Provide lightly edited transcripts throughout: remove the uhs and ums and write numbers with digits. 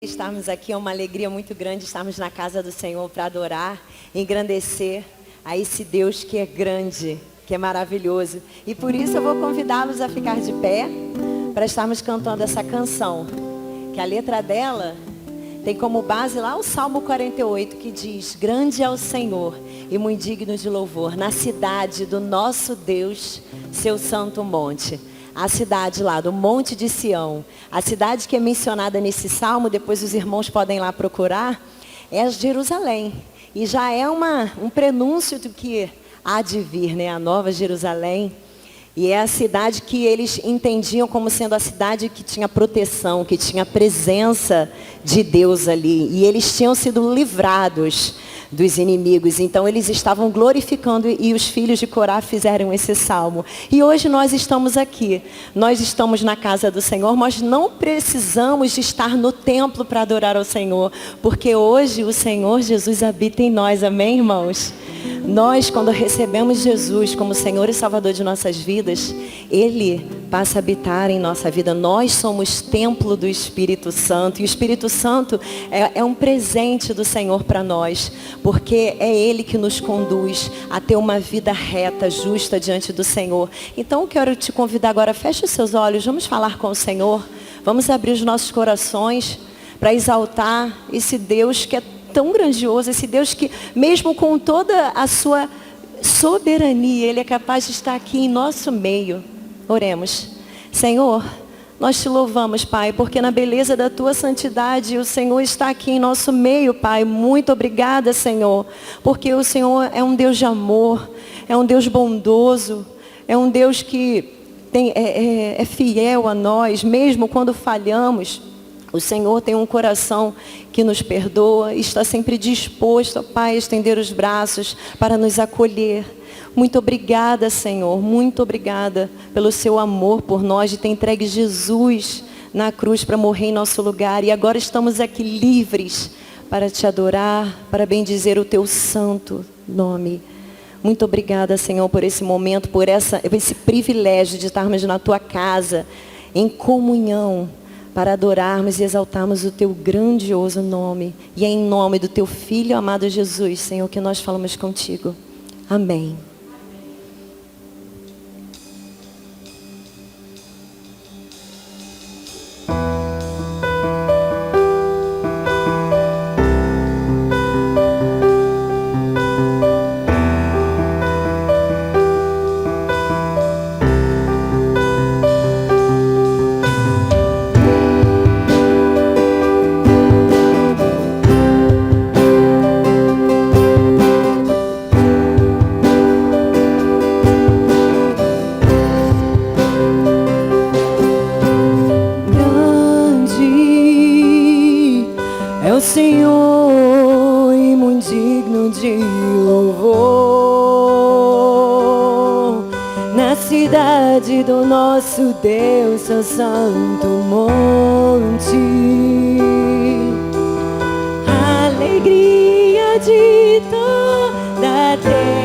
Estarmos aqui é uma alegria muito grande, estarmos na casa do Senhor para adorar, engrandecer a esse Deus que é grande, que é maravilhoso. E por isso eu vou convidá-los a ficar de pé para estarmos cantando essa canção, que a letra dela tem como base lá o Salmo 48, que diz: grande é o Senhor e muito digno de louvor, na cidade do nosso Deus, seu santo monte. A cidade lá do Monte de Sião, a cidade que é mencionada nesse salmo, depois os irmãos podem ir lá procurar, é Jerusalém. E já é um prenúncio do que há de vir, né? A nova Jerusalém. E é a cidade que eles entendiam como sendo a cidade que tinha proteção, que tinha presença de Deus ali. E eles tinham sido livrados dos inimigos. Então eles estavam glorificando e os filhos de Corá fizeram esse salmo. E hoje nós estamos aqui. Nós estamos na casa do Senhor, mas não precisamos de estar no templo para adorar ao Senhor, porque hoje o Senhor Jesus habita em nós. Amém, irmãos? Nós, quando recebemos Jesus como Senhor e Salvador de nossas vidas, Ele passa a habitar em nossa vida. Nós somos templo do Espírito Santo. E o Espírito Santo é um presente do Senhor para nós, porque é Ele que nos conduz a ter uma vida reta, justa diante do Senhor. Então eu quero te convidar agora, feche os seus olhos, vamos falar com o Senhor. Vamos abrir os nossos corações para exaltar esse Deus que é tão grandioso, esse Deus que mesmo com toda a sua soberania, Ele é capaz de estar aqui em nosso meio. Oremos. Senhor, nós te louvamos, Pai, porque na beleza da tua santidade o Senhor está aqui em nosso meio, Pai. Muito obrigada, Senhor, porque o Senhor é um Deus de amor, é um Deus bondoso, é um Deus que é fiel a nós, mesmo quando falhamos. O Senhor tem um coração que nos perdoa e está sempre disposto, Pai, a estender os braços para nos acolher. Muito obrigada, Senhor, muito obrigada pelo seu amor por nós, de ter entregue Jesus na cruz para morrer em nosso lugar. E agora estamos aqui livres para te adorar, para bendizer o teu santo nome. Muito obrigada, Senhor, por esse momento, por esse privilégio de estarmos na tua casa, em comunhão, para adorarmos e exaltarmos o teu grandioso nome. E é em nome do teu Filho amado Jesus, Senhor, que nós falamos contigo. Amém. Senhor, e muito digno de louvor, na cidade do nosso Deus, seu santo monte. Alegria de toda a terra.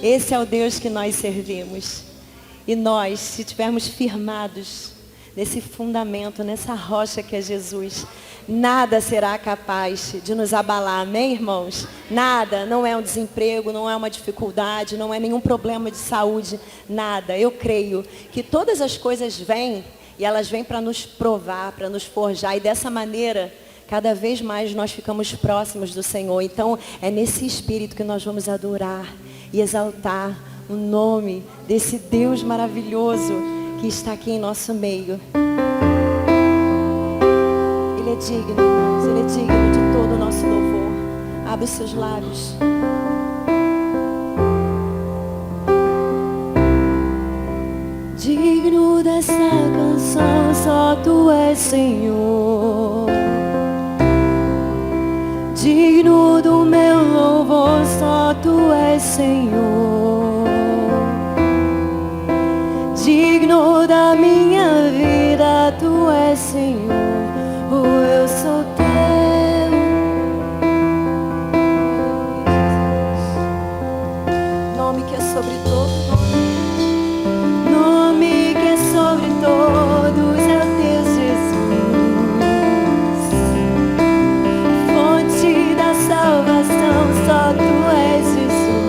Esse é o Deus que nós servimos. E nós, se estivermos firmados nesse fundamento, nessa rocha que é Jesus, nada será capaz de nos abalar, amém, irmãos? Nada, não é um desemprego, não é uma dificuldade, não é nenhum problema de saúde, nada. Eu creio que todas as coisas vêm e elas vêm para nos provar, para nos forjar, e dessa maneira, cada vez mais nós ficamos próximos do Senhor. Então, é nesse espírito que nós vamos adorar e exaltar o nome desse Deus maravilhoso que está aqui em nosso meio. Ele é digno, irmãos, Ele é digno de todo o nosso louvor. Abre os seus lábios. Digno dessa canção, só Tu és, Senhor. Digno do meu louvor, só Tu és, Senhor. Digno da minha vida, Tu és, Senhor. Eu sou Teu. Nome que é sobre todo nome. Nome que é sobre todos é o Teu, Jesus. Fonte da salvação, só Tu és, Jesus.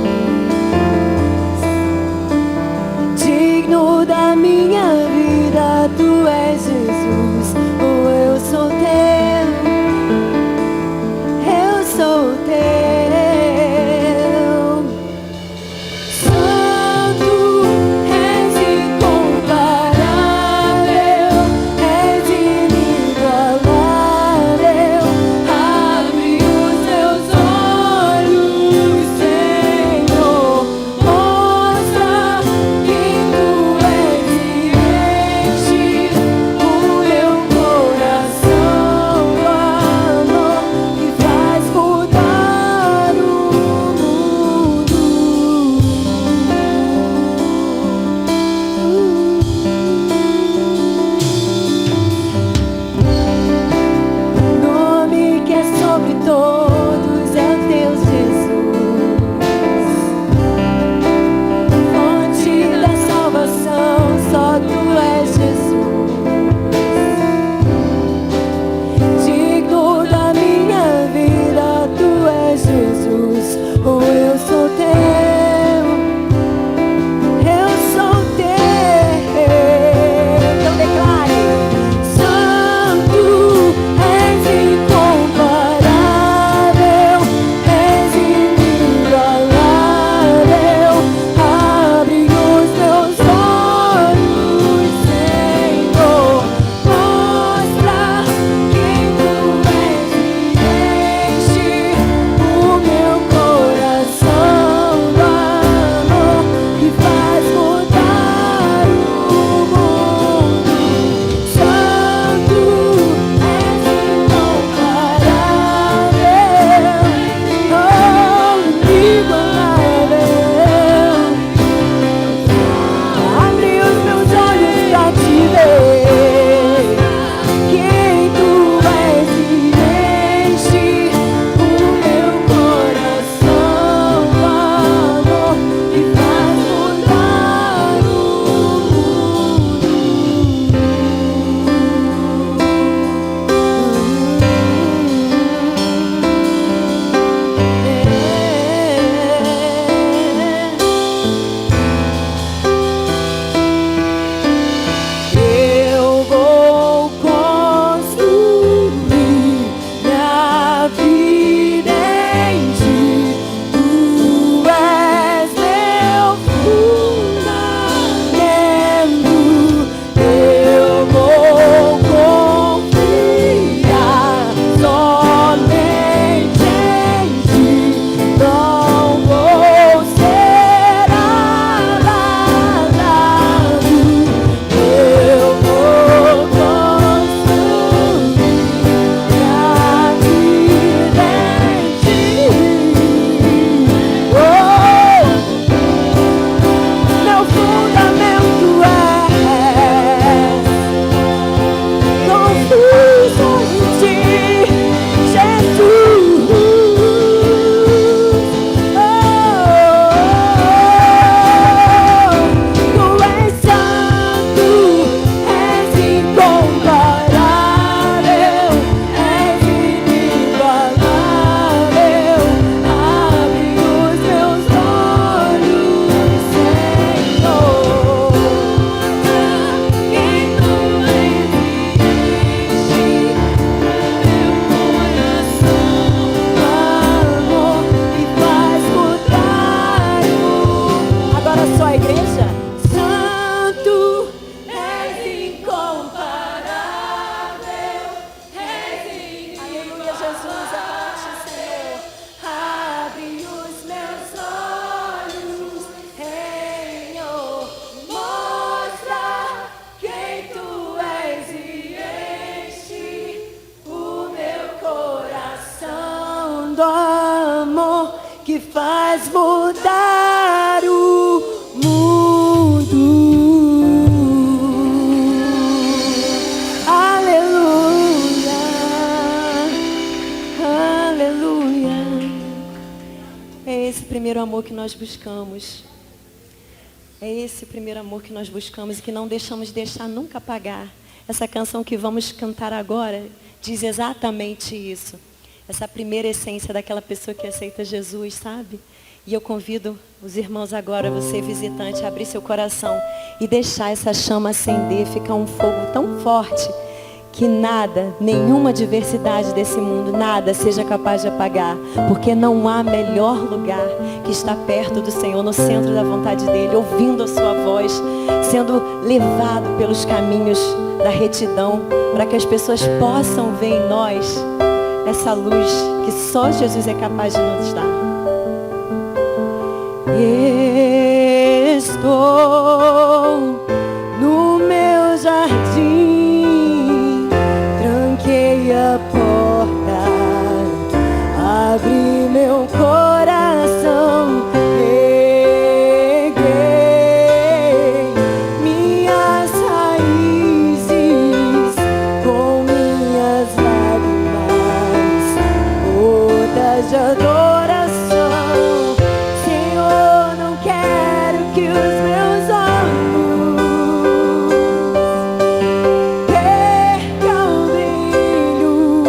do amor que faz mudar o mundo. Aleluia, aleluia. É esse primeiro amor que nós buscamos. É esse primeiro amor que nós buscamos e que não deixamos deixar nunca apagar. Essa canção que vamos cantar agora diz exatamente isso. Essa primeira essência daquela pessoa que aceita Jesus, sabe? E eu convido os irmãos agora, você visitante, a abrir seu coração e deixar essa chama acender, ficar um fogo tão forte que nada, nenhuma adversidade desse mundo, nada seja capaz de apagar, porque não há melhor lugar que estar perto do Senhor, no centro da vontade dEle, ouvindo a sua voz, sendo levado pelos caminhos da retidão, para que as pessoas possam ver em nós essa luz que só Jesus é capaz de nos dar. Estou no meu jardim, tranquei a porta, abri meu coração, peguei minhas raízes com minhas lágrimas, gotas de adoração. Senhor, não quero que os meus olhos percam o brilho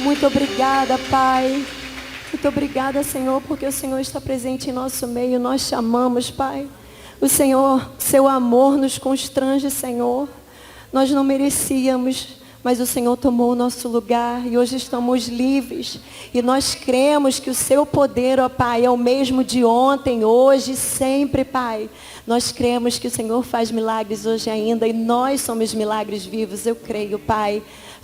Muito obrigada, Pai. Muito obrigada, Senhor, porque o Senhor está presente em nosso meio. Nós te amamos, Pai. O Senhor, seu amor nos constrange, Senhor. Nós não merecíamos, mas o Senhor tomou o nosso lugar e hoje estamos livres. E nós cremos que o seu poder, ó Pai, é o mesmo de ontem, hoje e sempre, Pai. Nós cremos que o Senhor faz milagres hoje ainda e nós somos milagres vivos. Eu creio, Pai.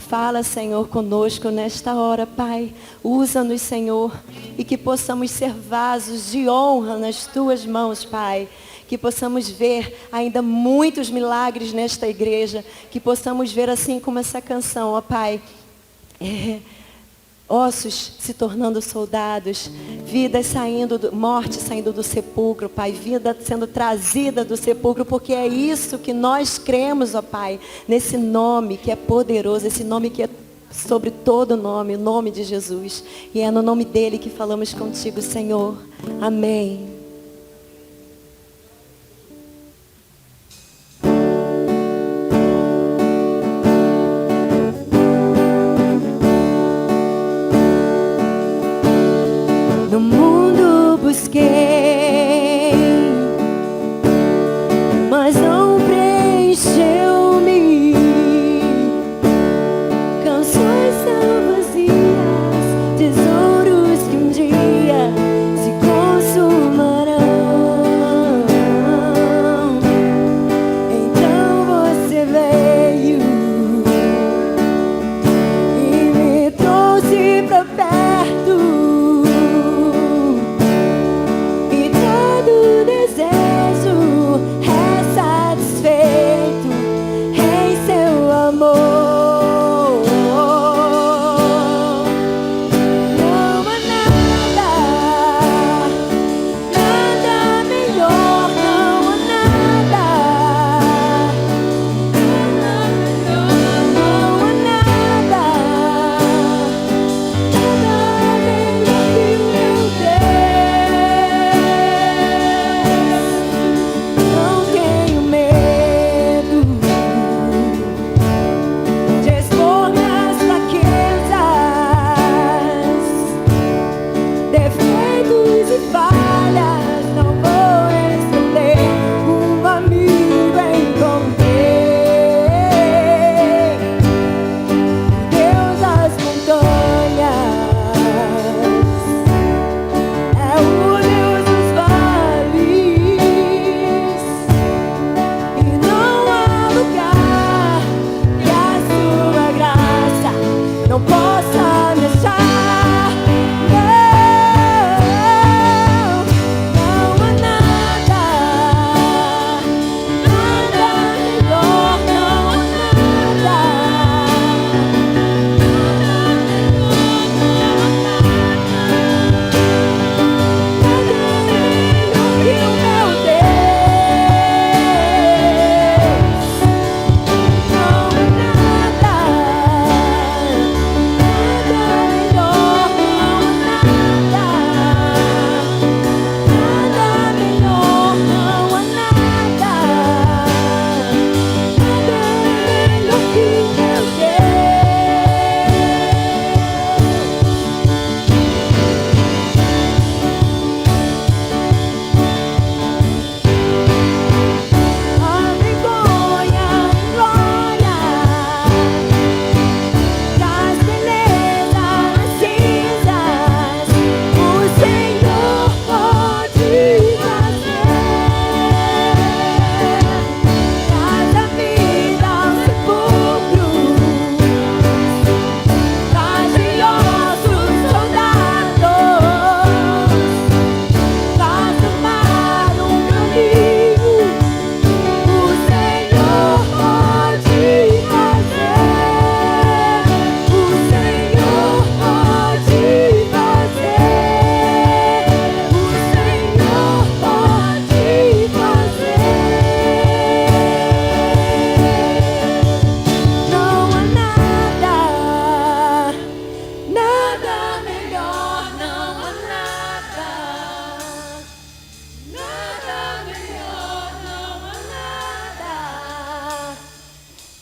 Fala, Senhor, conosco nesta hora, Pai. Usa-nos, Senhor, e que possamos ser vasos de honra nas tuas mãos, Pai. Que possamos ver ainda muitos milagres nesta igreja. Que possamos ver assim como essa canção, ó Pai. Ossos se tornando soldados, vidas saindo, morte saindo do sepulcro, Pai, vida sendo trazida do sepulcro, porque é isso que nós cremos, ó Pai, nesse nome que é poderoso, esse nome que é sobre todo nome, o nome de Jesus. E é no nome dele que falamos contigo, Senhor. Amém. No mundo busquei, mas não preencheu-me. Canções são vazias, tesouros que um dia se consumarão. Então você veio e me trouxe pra perto.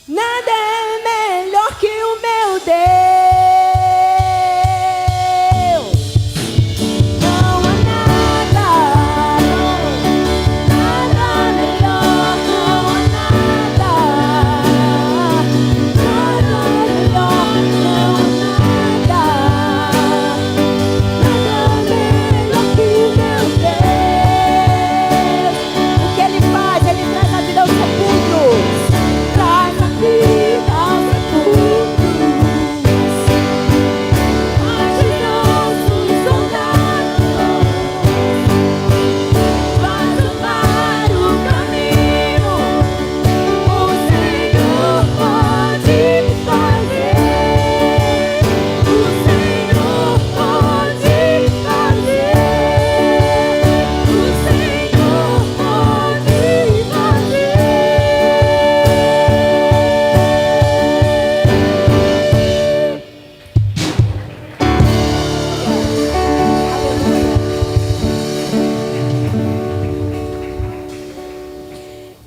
Nada é melhor que o meu Deus.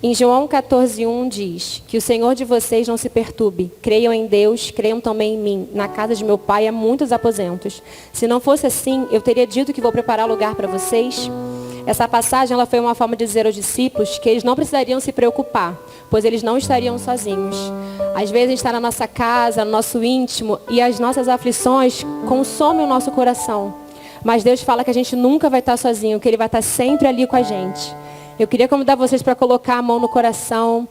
Em João 14:1 diz que o Senhor de vocês não se perturbe. Creiam em Deus, creiam também em mim. Na casa de meu pai há muitos aposentos. Se não fosse assim, eu teria dito que vou preparar lugar para vocês. Essa passagem ela foi uma forma de dizer aos discípulos que eles não precisariam se preocupar, pois eles não estariam sozinhos. Às vezes a gente está na nossa casa, no nosso íntimo, e as nossas aflições consomem o nosso coração. Mas Deus fala que a gente nunca vai estar sozinho, que Ele vai estar sempre ali com a gente. Eu queria convidar vocês para colocar a mão no coração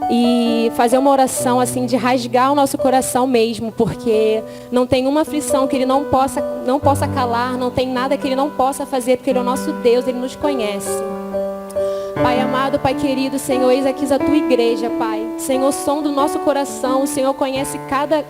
e fazer uma oração assim de rasgar o nosso coração mesmo, porque não tem uma aflição que Ele não possa calar, não tem nada que Ele não possa fazer, porque Ele é o nosso Deus, Ele nos conhece. Pai amado, Pai querido, Senhor, eis aqui a Tua igreja, Pai. Senhor, som do nosso coração, o Senhor conhece cada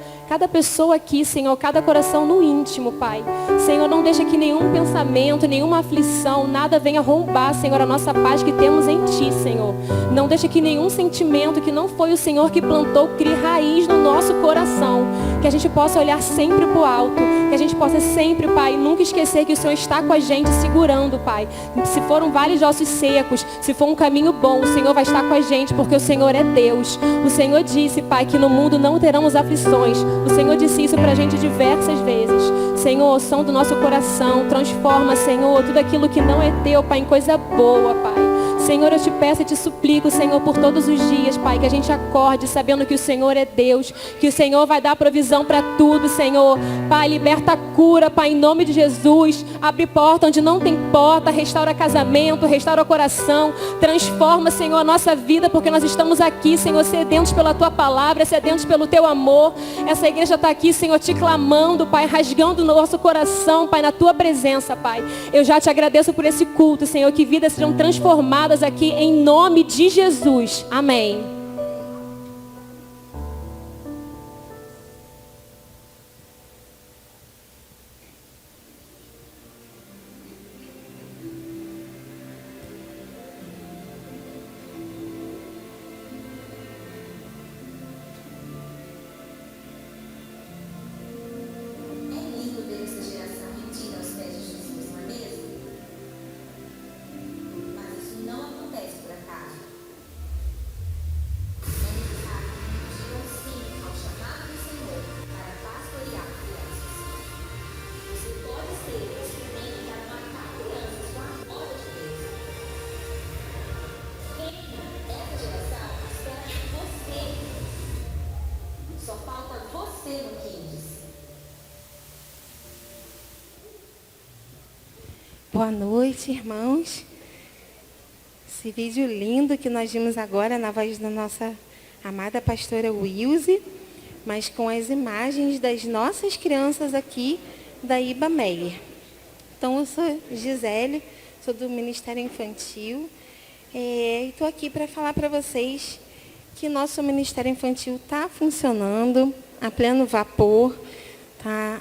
pessoa aqui, Senhor, cada coração no íntimo, Pai. Senhor, não deixa que nenhum pensamento, nenhuma aflição, nada venha roubar, Senhor, a nossa paz que temos em Ti, Senhor. Não deixa que nenhum sentimento que não foi o Senhor que plantou, crie raiz no nosso coração. Que a gente possa olhar sempre para o alto, que a gente possa sempre, Pai, nunca esquecer que o Senhor está com a gente, segurando, Pai. Se for um vale de ossos secos, se for um caminho bom, o Senhor vai estar com a gente, porque o Senhor é Deus. O Senhor disse, Pai, que no mundo não teremos aflições. O Senhor disse isso para a gente diversas vezes. Senhor, o som do nosso coração transforma, Senhor, tudo aquilo que não é Teu, Pai, em coisa boa, Pai. Senhor, eu te peço e te suplico, Senhor, por todos os dias, Pai, que a gente acorde sabendo que o Senhor é Deus, que o Senhor vai dar provisão para tudo, Senhor. Pai, liberta a cura, Pai, em nome de Jesus. Abre porta onde não tem porta, restaura casamento, restaura o coração, transforma, Senhor, a nossa vida, porque nós estamos aqui, Senhor, sedentos pela Tua palavra, sedentos pelo Teu amor. Essa igreja está aqui, Senhor, te clamando, Pai, rasgando o nosso coração, Pai, na Tua presença, Pai. Eu já te agradeço por esse culto, Senhor, que vidas sejam transformadas aqui em nome de Jesus. Amém. Boa noite, irmãos. Esse vídeo lindo que nós vimos agora na voz da nossa amada pastora Wilze, mas com as imagens das nossas crianças aqui da Iba Meyer. Então, eu sou Gisele, sou do Ministério Infantil, e estou aqui para falar para vocês que nosso Ministério Infantil está funcionando a pleno vapor, tá?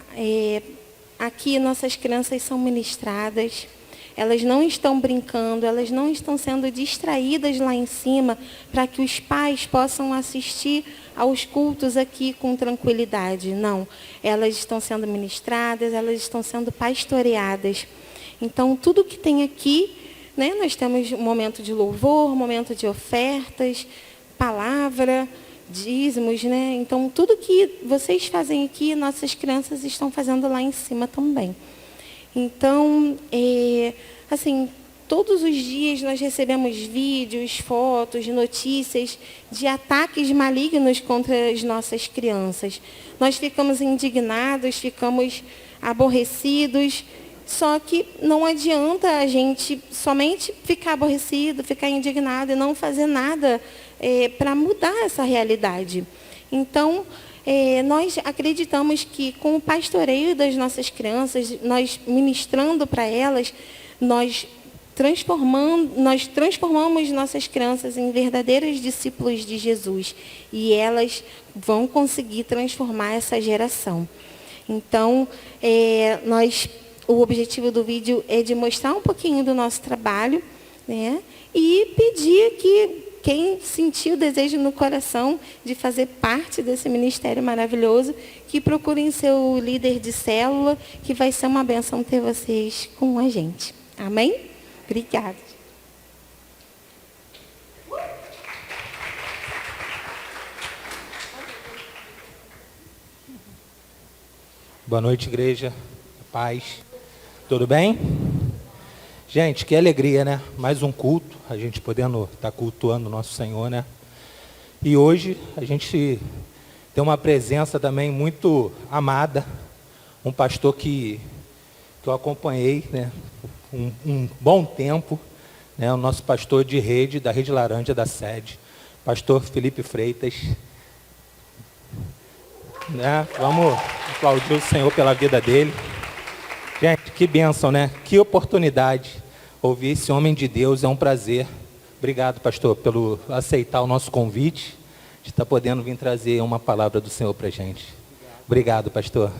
Aqui nossas crianças são ministradas, elas não estão brincando, elas não estão sendo distraídas lá em cima para que os pais possam assistir aos cultos aqui com tranquilidade. Não, elas estão sendo ministradas, elas estão sendo pastoreadas. Então, tudo que tem aqui, né, nós temos um momento de louvor, um momento de ofertas, palavra, dízimos, né? Então, tudo que vocês fazem aqui, nossas crianças estão fazendo lá em cima também. Então, assim, todos os dias nós recebemos vídeos, fotos, notícias de ataques malignos contra as nossas crianças. Nós ficamos indignados, ficamos aborrecidos, só que não adianta a gente somente ficar aborrecido, ficar indignado e não fazer nada para mudar essa realidade. Então, nós acreditamos que com o pastoreio das nossas crianças, nós ministrando para elas, nós transformamos nossas crianças em verdadeiros discípulos de Jesus. E elas vão conseguir transformar essa geração. Então, o objetivo do vídeo é de mostrar um pouquinho do nosso trabalho, né? E pedir que quem sentiu o desejo no coração de fazer parte desse ministério maravilhoso, que procurem seu líder de célula, que vai ser uma bênção ter vocês com a gente. Amém? Obrigada. Boa noite, igreja. Paz. Tudo bem? Gente, que alegria, né? Mais um culto, a gente podendo estar cultuando o nosso Senhor, né? E hoje a gente tem uma presença também muito amada, um pastor que eu acompanhei, né? Um bom tempo, né? O nosso pastor de rede, da Rede Laranja, da sede, pastor Felipe Freitas. Né? Vamos aplaudir o Senhor pela vida dele. Gente, que bênção, né? Que oportunidade ouvir esse homem de Deus, é um prazer. Obrigado, pastor, pelo aceitar o nosso convite, de estar podendo vir trazer uma palavra do Senhor para a gente. Obrigado, pastor.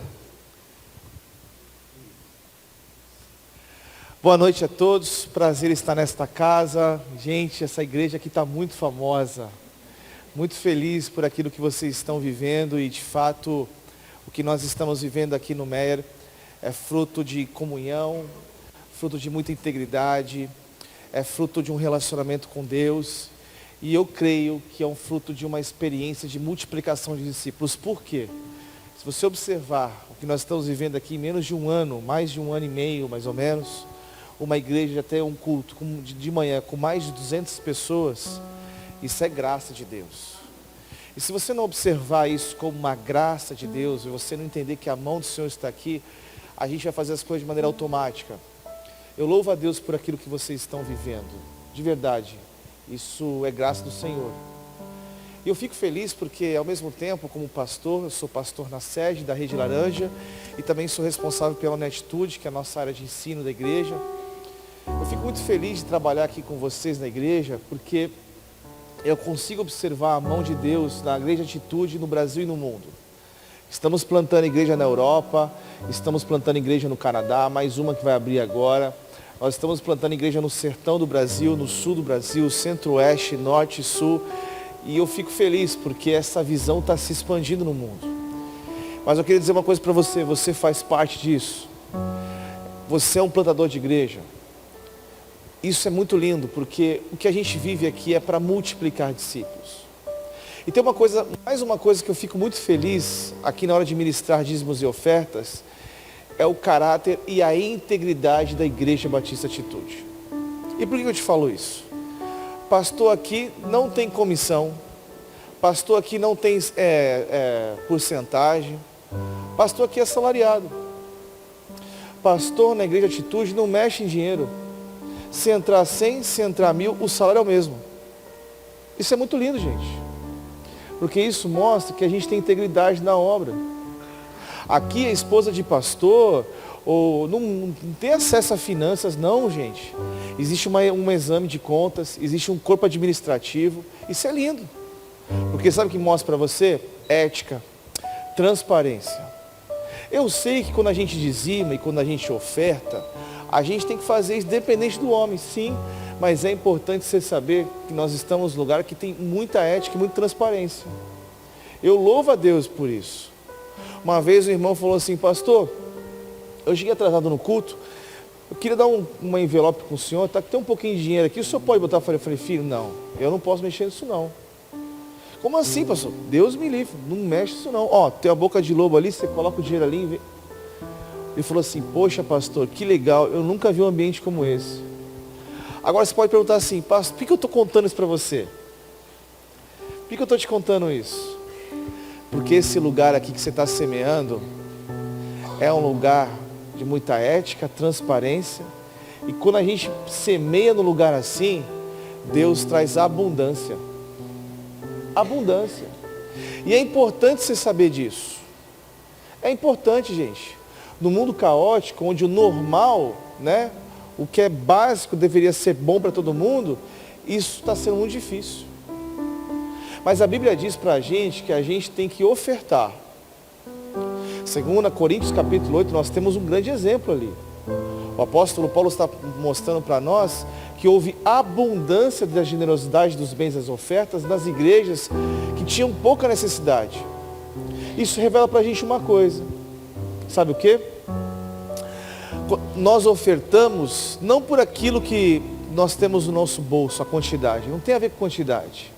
Boa noite a todos, prazer estar nesta casa. Gente, essa igreja aqui está muito famosa. Muito feliz por aquilo que vocês estão vivendo e, de fato, o que nós estamos vivendo aqui no Meyer é fruto de comunhão, fruto de muita integridade, é fruto de um relacionamento com Deus. E eu creio que é um fruto de uma experiência de multiplicação de discípulos. Por quê? Se você observar o que nós estamos vivendo aqui em menos de um ano, mais de um ano e meio, mais ou menos, uma igreja até um culto de manhã com mais de 200 pessoas, isso é graça de Deus. E se você não observar isso como uma graça de Deus, e você não entender que a mão do Senhor está aqui, a gente vai fazer as coisas de maneira automática. Eu louvo a Deus por aquilo que vocês estão vivendo. De verdade, isso é graça do Senhor. E eu fico feliz porque, ao mesmo tempo, como pastor, eu sou pastor na sede da Rede Laranja e também sou responsável pela Netitude, que é a nossa área de ensino da igreja. Eu fico muito feliz de trabalhar aqui com vocês na igreja, porque eu consigo observar a mão de Deus na Igreja Atitude no Brasil e no mundo. Estamos plantando igreja na Europa, estamos plantando igreja no Canadá, mais uma que vai abrir agora. Nós estamos plantando igreja no sertão do Brasil, no sul do Brasil, centro-oeste, norte e sul. E eu fico feliz porque essa visão está se expandindo no mundo. Mas eu queria dizer uma coisa para você, você faz parte disso. Você é um plantador de igreja. Isso é muito lindo, porque o que a gente vive aqui é para multiplicar discípulos. E tem uma coisa, mais uma coisa que eu fico muito feliz aqui na hora de ministrar dízimos e ofertas, é o caráter e a integridade da Igreja Batista Atitude. E por que eu te falo isso? Pastor aqui não tem comissão, pastor aqui não tem porcentagem, pastor aqui é salariado. Pastor na Igreja Atitude não mexe em dinheiro. Se entrar 100, se entrar 1000, o salário é o mesmo. Isso é muito lindo, gente. Porque isso mostra que a gente tem integridade na obra. Aqui a esposa de pastor, ou não tem acesso a finanças, não, gente. Existe um exame de contas, existe um corpo administrativo. Isso é lindo. Porque sabe o que mostra para você? Ética, transparência. Eu sei que quando a gente dizima e quando a gente oferta, a gente tem que fazer isso independente do homem, sim. Mas é importante você saber que nós estamos num lugar que tem muita ética e muita transparência. Eu louvo a Deus por isso. Uma vez o irmão falou assim, pastor, eu cheguei atrasado no culto, eu queria dar uma envelope com o senhor, tá, que tem um pouquinho de dinheiro aqui, o senhor pode botar? Eu falei, filho, não, eu não posso mexer nisso não. Como assim, pastor? Deus me livre, não mexe nisso não. Ó, tem a boca de lobo ali, você coloca o dinheiro ali. Ele falou assim, poxa pastor, que legal, eu nunca vi um ambiente como esse. Agora você pode perguntar assim, pastor, por que eu estou contando isso para você? Por que eu estou te contando isso? Porque esse lugar aqui que você está semeando é um lugar de muita ética, transparência. E quando a gente semeia no lugar assim, Deus traz abundância. Abundância. E é importante você saber disso. É importante, gente. No mundo caótico, onde o normal, né, o que é básico deveria ser bom para todo mundo, isso está sendo muito difícil. Mas a Bíblia diz para a gente que a gente tem que ofertar. Segundo Coríntios capítulo 8, nós temos um grande exemplo ali. O apóstolo Paulo está mostrando para nós que houve abundância da generosidade dos bens e das ofertas nas igrejas que tinham pouca necessidade. Isso revela para a gente uma coisa. Sabe o quê? Nós ofertamos não por aquilo que nós temos no nosso bolso, a quantidade. Não tem a ver com quantidade.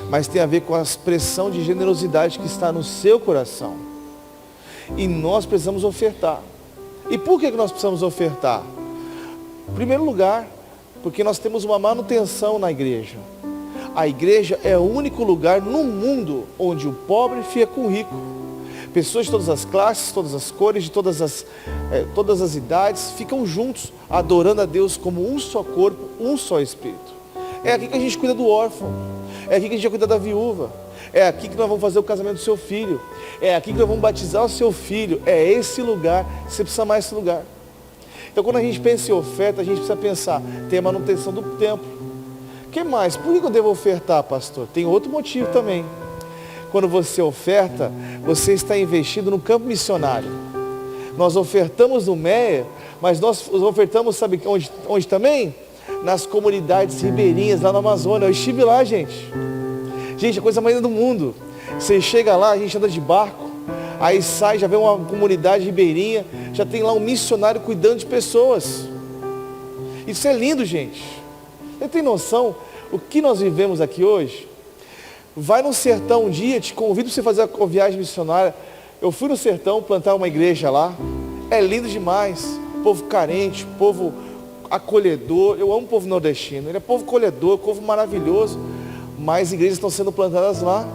Mas tem a ver com a expressão de generosidade que está no seu coração. E nós precisamos ofertar. E por que nós precisamos ofertar? Em primeiro lugar, porque nós temos uma manutenção na igreja. A igreja é o único lugar no mundo onde o pobre fica com o rico. Pessoas de todas as classes, todas as cores, de todas as idades, ficam juntos, adorando a Deus como um só corpo, um só Espírito. É aqui que a gente cuida do órfão. É aqui que a gente vai cuidar da viúva. É aqui que nós vamos fazer o casamento do seu filho. É aqui que nós vamos batizar o seu filho. É esse lugar, você precisa mais desse lugar. Então quando a gente pensa em oferta, a gente precisa pensar, tem a manutenção do templo. O que mais? Por que eu devo ofertar, pastor? Tem outro motivo também. Quando você oferta, você está investindo no campo missionário. Nós ofertamos no MEA, mas nós ofertamos, sabe onde também? Nas comunidades ribeirinhas, lá no Amazonas. Eu estive lá, gente. Gente, a coisa mais linda do mundo. Você chega lá, a gente anda de barco, aí sai, já vê uma comunidade ribeirinha, já tem lá um missionário cuidando de pessoas. Isso é lindo, gente. Você tem noção o que nós vivemos aqui hoje? Vai no sertão um dia, te convido para você fazer a viagem missionária. Eu fui no sertão plantar uma igreja lá. É lindo demais. Povo carente, povo acolhedor. Eu amo o povo nordestino. Ele é povo acolhedor, povo maravilhoso. Mas igrejas estão sendo plantadas lá.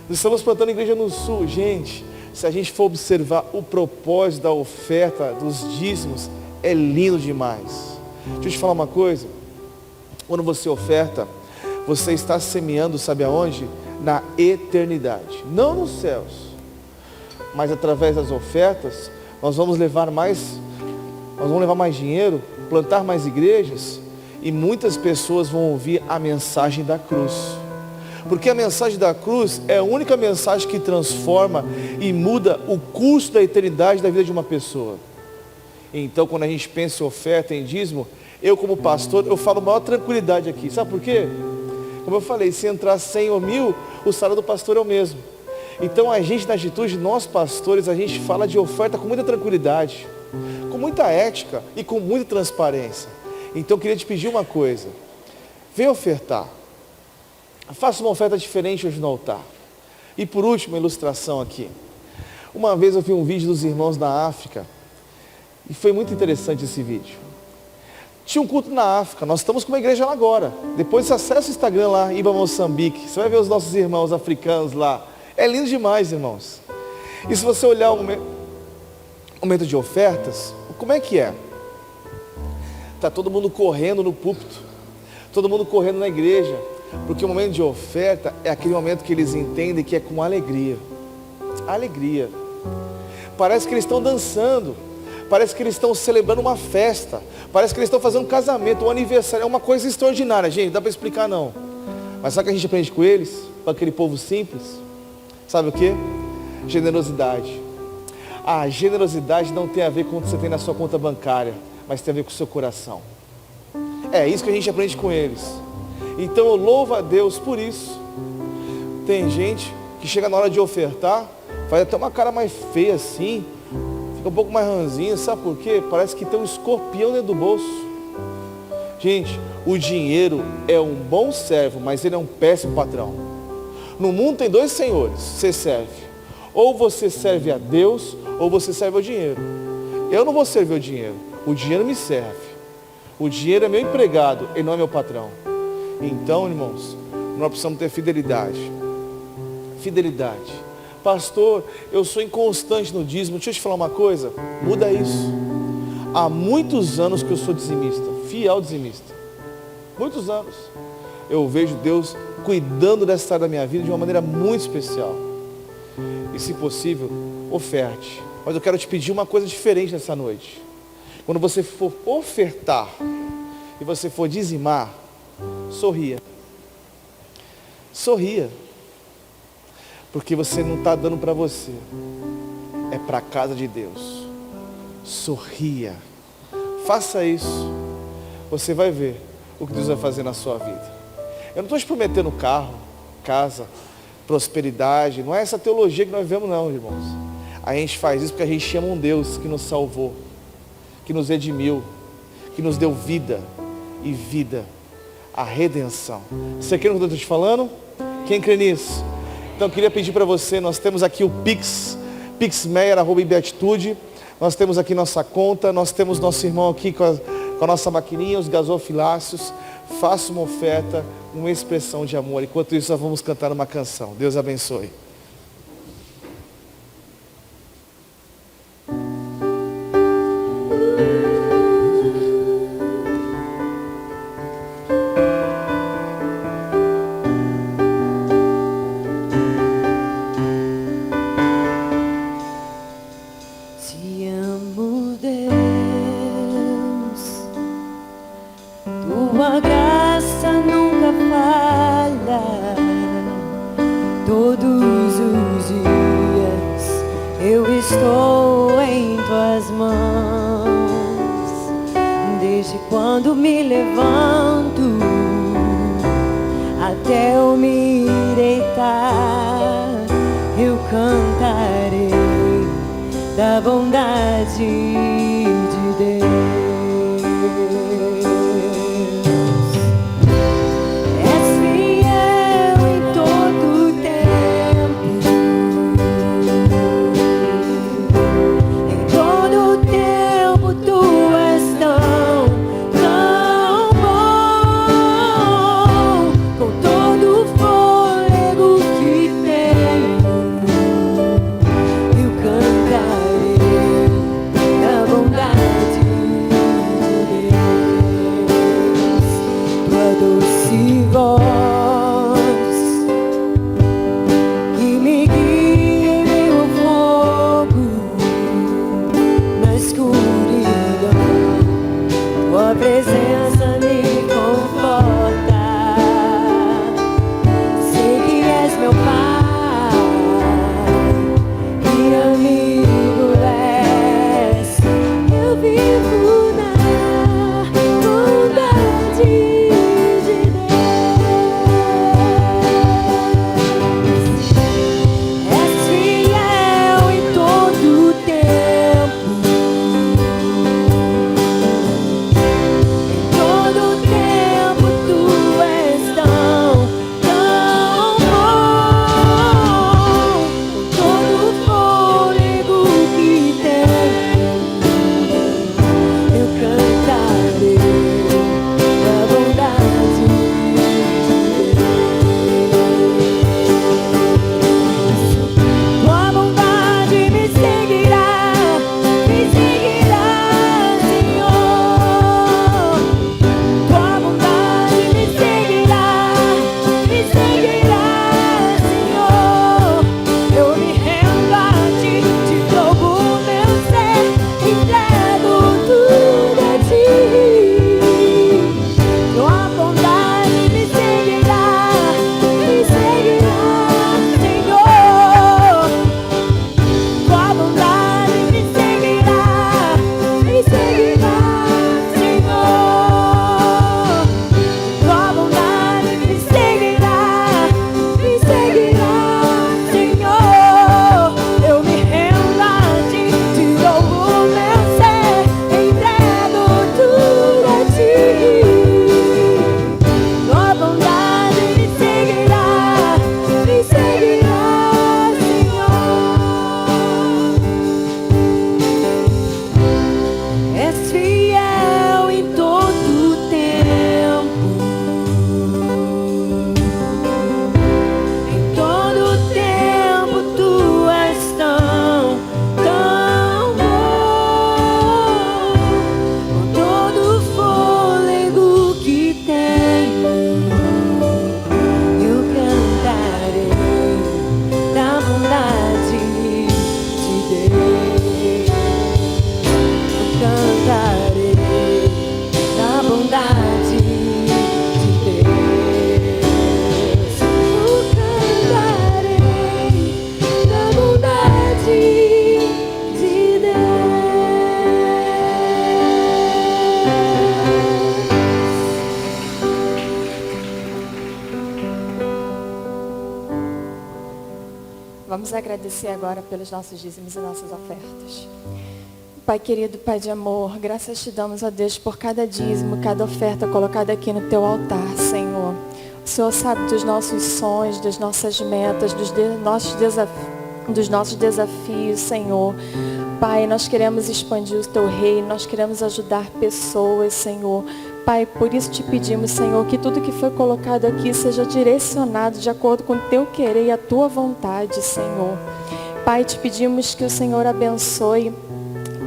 Nós estamos plantando igreja no sul. Gente, se a gente for observar o propósito da oferta, dos dízimos, é lindo demais. Deixa eu te falar uma coisa. Quando você oferta, você está semeando, sabe aonde? Na eternidade. Não nos céus. Mas através das ofertas, nós vamos levar mais dinheiro, plantar mais igrejas, e muitas pessoas vão ouvir a mensagem da cruz. Porque a mensagem da cruz é a única mensagem que transforma e muda o curso da eternidade da vida de uma pessoa. Então, quando a gente pensa em oferta, em dízimo, eu como pastor, eu falo maior tranquilidade aqui. Sabe por quê? Como eu falei, se entrar 100 ou 1000, o salário do pastor é o mesmo. Então a gente na atitude, nós pastores, a gente fala de oferta com muita tranquilidade, com muita ética e com muita transparência. Então eu queria te pedir uma coisa, vem ofertar, faça uma oferta diferente hoje no altar. E por último, uma ilustração aqui. Uma vez eu vi um vídeo dos irmãos da África, e foi muito interessante esse vídeo. Tinha um culto na África, nós estamos com uma igreja lá agora. Depois você acessa o Instagram lá, Iba Moçambique, você vai ver os nossos irmãos africanos lá. É lindo demais, irmãos. E se você olhar o momento de ofertas, como é que é? Está todo mundo correndo no púlpito, todo mundo correndo na igreja, porque o momento de oferta é aquele momento que eles entendem que é com alegria. Alegria. Parece que eles estão dançando, parece que eles estão celebrando uma festa, parece que eles estão fazendo um casamento, um aniversário. É uma coisa extraordinária, gente, não dá para explicar não. Mas sabe o que a gente aprende com eles? Com aquele povo simples? Sabe o que? Generosidade. A generosidade não tem a ver com o que você tem na sua conta bancária, mas tem a ver com o seu coração. É isso que a gente aprende com eles. Então eu louvo a Deus por isso. Tem gente que chega na hora de ofertar, faz até uma cara mais feia assim, fica um pouco mais ranzinho, sabe por quê? Parece que tem um escorpião dentro do bolso. Gente, o dinheiro é um bom servo, mas ele é um péssimo patrão. No mundo tem dois senhores, você serve. Ou você serve a Deus, ou você serve ao dinheiro. Eu não vou servir o dinheiro me serve. O dinheiro é meu empregado, ele não é meu patrão. Então, irmãos, nós precisamos ter fidelidade. Fidelidade. Pastor, eu sou inconstante no dízimo. Deixa eu te falar uma coisa, muda isso. Há muitos anos que eu sou dizimista, fiel dizimista. Muitos anos. Eu vejo Deus cuidando dessa área da minha vida de uma maneira muito especial. E se possível, oferte. Mas eu quero te pedir uma coisa diferente nessa noite. Quando você for ofertar e você for dizimar, sorria. Sorria. Porque você não está dando para você. É para a casa de Deus. Sorria. Faça isso. Você vai ver o que Deus vai fazer na sua vida. Eu não estou te prometendo carro, casa, prosperidade. Não é essa teologia que nós vivemos não, irmãos. A gente faz isso porque a gente ama um Deus que nos salvou, que nos redimiu, que nos deu vida e vida, a redenção. Você crê no que eu estou te falando? Quem crê nisso? Então eu queria pedir para você, nós temos aqui o Pix pixmeyer@ibeatitude. Nós temos aqui nossa conta, nós temos nosso irmão aqui com a nossa maquininha, os gasofiláceos. Faça uma oferta, uma expressão de amor. Enquanto isso, nós vamos cantar uma canção. Deus abençoe. Te amo, Deus, tua graça nunca falha. Todos os dias eu estou em tuas mãos. Desde quando me levanto até eu me deitar, eu cantarei da bondade de Deus. És fiel em todo tempo, em todo tempo tu és tão bom. Com todo o fôlego que tenho, eu cantarei da bondade de Deus. Tua doce voz que me guia em meio ao fogo, na escuridão, tua presença me conforta. Sei que és meu Pai e amigo és. Eu vivo na bondade de Deus. És fiel em todo tempo, em todo tempo tu és tão bom. Com todo o fôlego que tenho, eu cantarei da bondade de Deus. Tua bondade me seguirá, Senhor. Tua bondade me seguirá, Senhor. Eu me rendo a ti, te dou o meu ser, entrego tudo a ti. Tua bondade me seguirá, Senhor. Tua bondade me seguirá, Senhor. Tua bondade me seguirá, Senhor. Eu me rendo a ti, te dou o meu ser, entrego tudo a ti. Tua bondade me seguirá, Senhor. És fiel em todo tempo, em todo tempo tu és tão bom. Com todo o fôlego que tenho, eu cantarei da bondade de Deus. Eu cantarei da bondade de Deus. Eu cantarei da bondade de Deus. Vamos agradecer agora pelos nossos dízimos e nossas ofertas. Pai querido, Pai de amor, graças te damos a Deus por cada dízimo, cada oferta colocada aqui no teu altar, Senhor. O Senhor sabe dos nossos sonhos, das nossas metas, dos nossos desafios dos nossos desafios, Senhor. Pai, nós queremos expandir o Teu reino, nós queremos ajudar pessoas, Senhor. Pai, por isso te pedimos, Senhor, que tudo que foi colocado aqui seja direcionado de acordo com o Teu querer e a Tua vontade, Senhor. Pai, te pedimos que o Senhor abençoe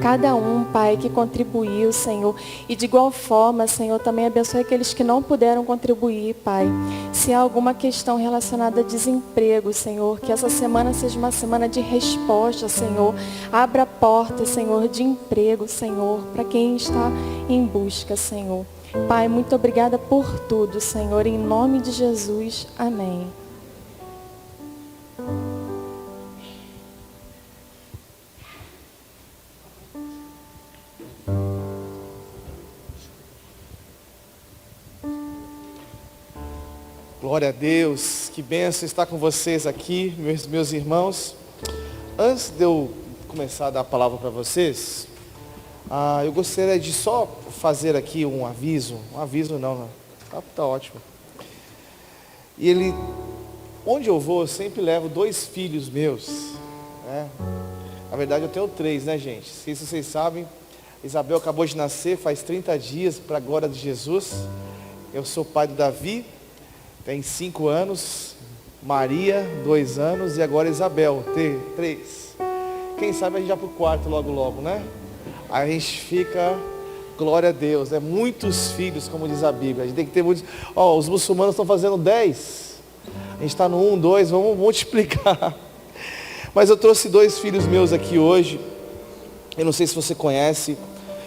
cada um, Pai, que contribuiu, Senhor. E de igual forma, Senhor, também abençoe aqueles que não puderam contribuir, Pai. Se há alguma questão relacionada a desemprego, Senhor, que essa semana seja uma semana de resposta, Senhor. Abra portas, Senhor, de emprego, Senhor, para quem está em busca, Senhor. Pai, muito obrigada por tudo, Senhor. Em nome de Jesus, amém. Glória a Deus, que bênção estar com vocês aqui, meus irmãos. Antes de eu começar a dar a palavra para vocês, eu gostaria de só fazer aqui um aviso não, tá ótimo. E onde eu vou, eu sempre levo 2 filhos meus, né? Na verdade eu tenho 3, né, gente? Não sei se vocês sabem, Isabel acabou de nascer, faz 30 dias, para a glória de Jesus. Eu sou pai do Davi, tem 5 anos, Maria, 2 anos, e agora Isabel, 3. Quem sabe a gente já para o 4 logo, né? Aí a gente fica, glória a Deus, né? Muitos filhos, como diz a Bíblia. A gente tem que ter muitos. Os muçulmanos estão fazendo 10. A gente está no 1, 2, vamos multiplicar. Mas eu trouxe 2 filhos meus aqui hoje. Eu não sei se você conhece.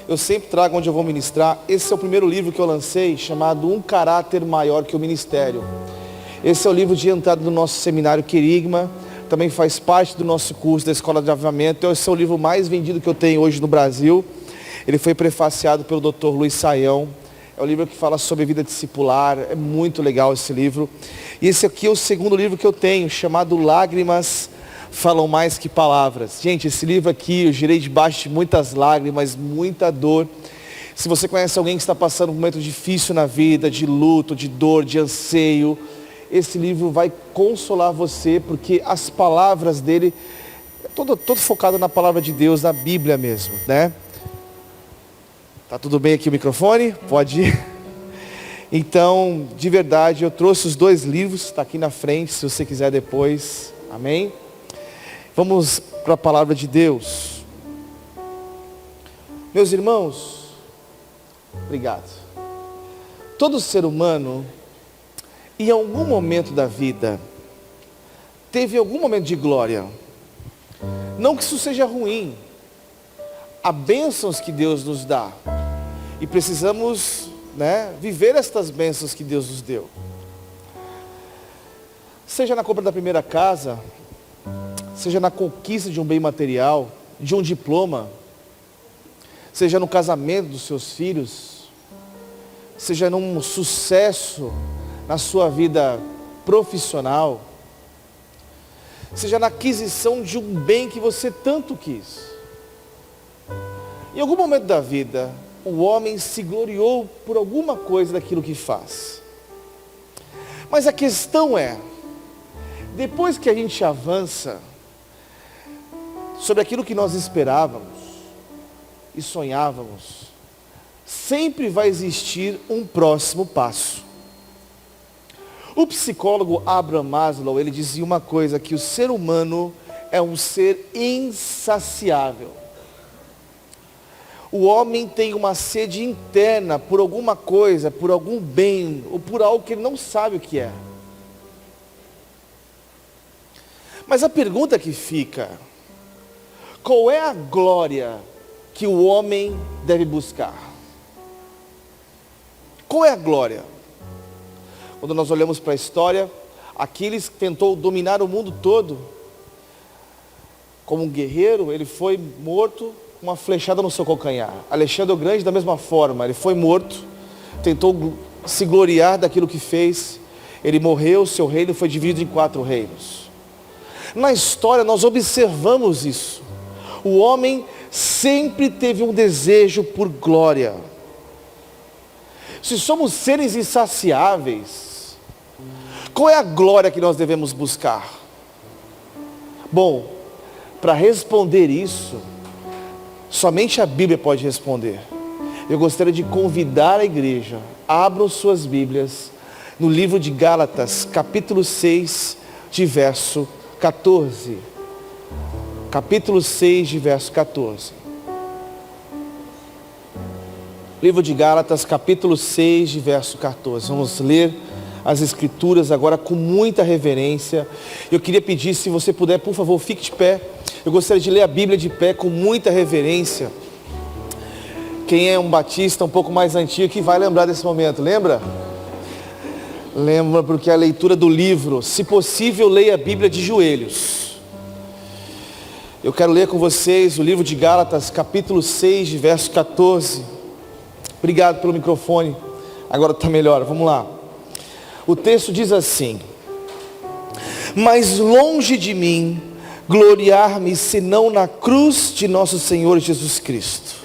Eu sempre trago onde eu vou ministrar. Esse é o primeiro livro que eu lancei, chamado Um Caráter Maior que o Ministério. Esse é o livro de entrada do nosso seminário Querigma. Também faz parte do nosso curso da Escola de Avivamento. Esse é o livro mais vendido que eu tenho hoje no Brasil. Ele foi prefaciado pelo Dr. Luiz Saião. É um livro que fala sobre vida discipular. É muito legal esse livro. E esse aqui é o segundo livro que eu tenho, chamado Lágrimas Falam Mais Que Palavras. Gente, esse livro aqui, eu girei debaixo de muitas lágrimas, muita dor. Se você conhece alguém que está passando um momento difícil na vida, de luto, de dor, de anseio, esse livro vai consolar você, porque as palavras dele, todo focado na palavra de Deus, na Bíblia mesmo, né? Tá tudo bem aqui o microfone? Pode ir. Então, de verdade, eu trouxe os 2 livros, está aqui na frente, se você quiser depois. Amém? Vamos para a palavra de Deus. Meus irmãos, obrigado. Todo ser humano, em algum momento da vida, teve algum momento de glória. Não que isso seja ruim. Há bênçãos que Deus nos dá. E precisamos, viver estas bênçãos que Deus nos deu. Seja na compra da primeira casa, seja na conquista de um bem material, de um diploma, seja no casamento dos seus filhos, seja num sucesso na sua vida profissional, seja na aquisição de um bem que você tanto quis. Em algum momento da vida, o homem se gloriou por alguma coisa daquilo que faz. Mas a questão é, depois que a gente avança sobre aquilo que nós esperávamos e sonhávamos, sempre vai existir um próximo passo. O psicólogo Abraham Maslow, ele dizia uma coisa, que o ser humano é um ser insaciável. O homem tem uma sede interna por alguma coisa, por algum bem, ou por algo que ele não sabe o que é. Mas a pergunta que fica, qual é a glória que o homem deve buscar? Qual é a glória? Quando nós olhamos para a história, Aquiles tentou dominar o mundo todo. Como um guerreiro, ele foi morto com uma flechada no seu calcanhar. Alexandre o Grande, da mesma forma, ele foi morto, tentou se gloriar daquilo que fez. Ele morreu, seu reino foi dividido em 4 reinos. Na história nós observamos isso. O homem sempre teve um desejo por glória. Se somos seres insaciáveis, qual é a glória que nós devemos buscar? Bom, para responder isso, somente a Bíblia pode responder. Eu gostaria de convidar a igreja, abram suas Bíblias, no livro de Gálatas, capítulo 6, de verso 14. Capítulo 6, de verso 14. Livro de Gálatas, capítulo 6, de verso 14. Vamos ler as escrituras agora com muita reverência. Eu queria pedir, se você puder, por favor, fique de pé. Eu gostaria de ler a Bíblia de pé com muita reverência. Quem é um batista um pouco mais antigo que vai lembrar desse momento, lembra? Lembra, porque a leitura do livro, se possível, leia a Bíblia de joelhos. Eu quero ler com vocês o livro de Gálatas, capítulo 6, de verso 14. Obrigado pelo microfone. Agora está melhor, vamos lá. O texto diz assim: mas longe de mim gloriar-me senão na cruz de nosso Senhor Jesus Cristo,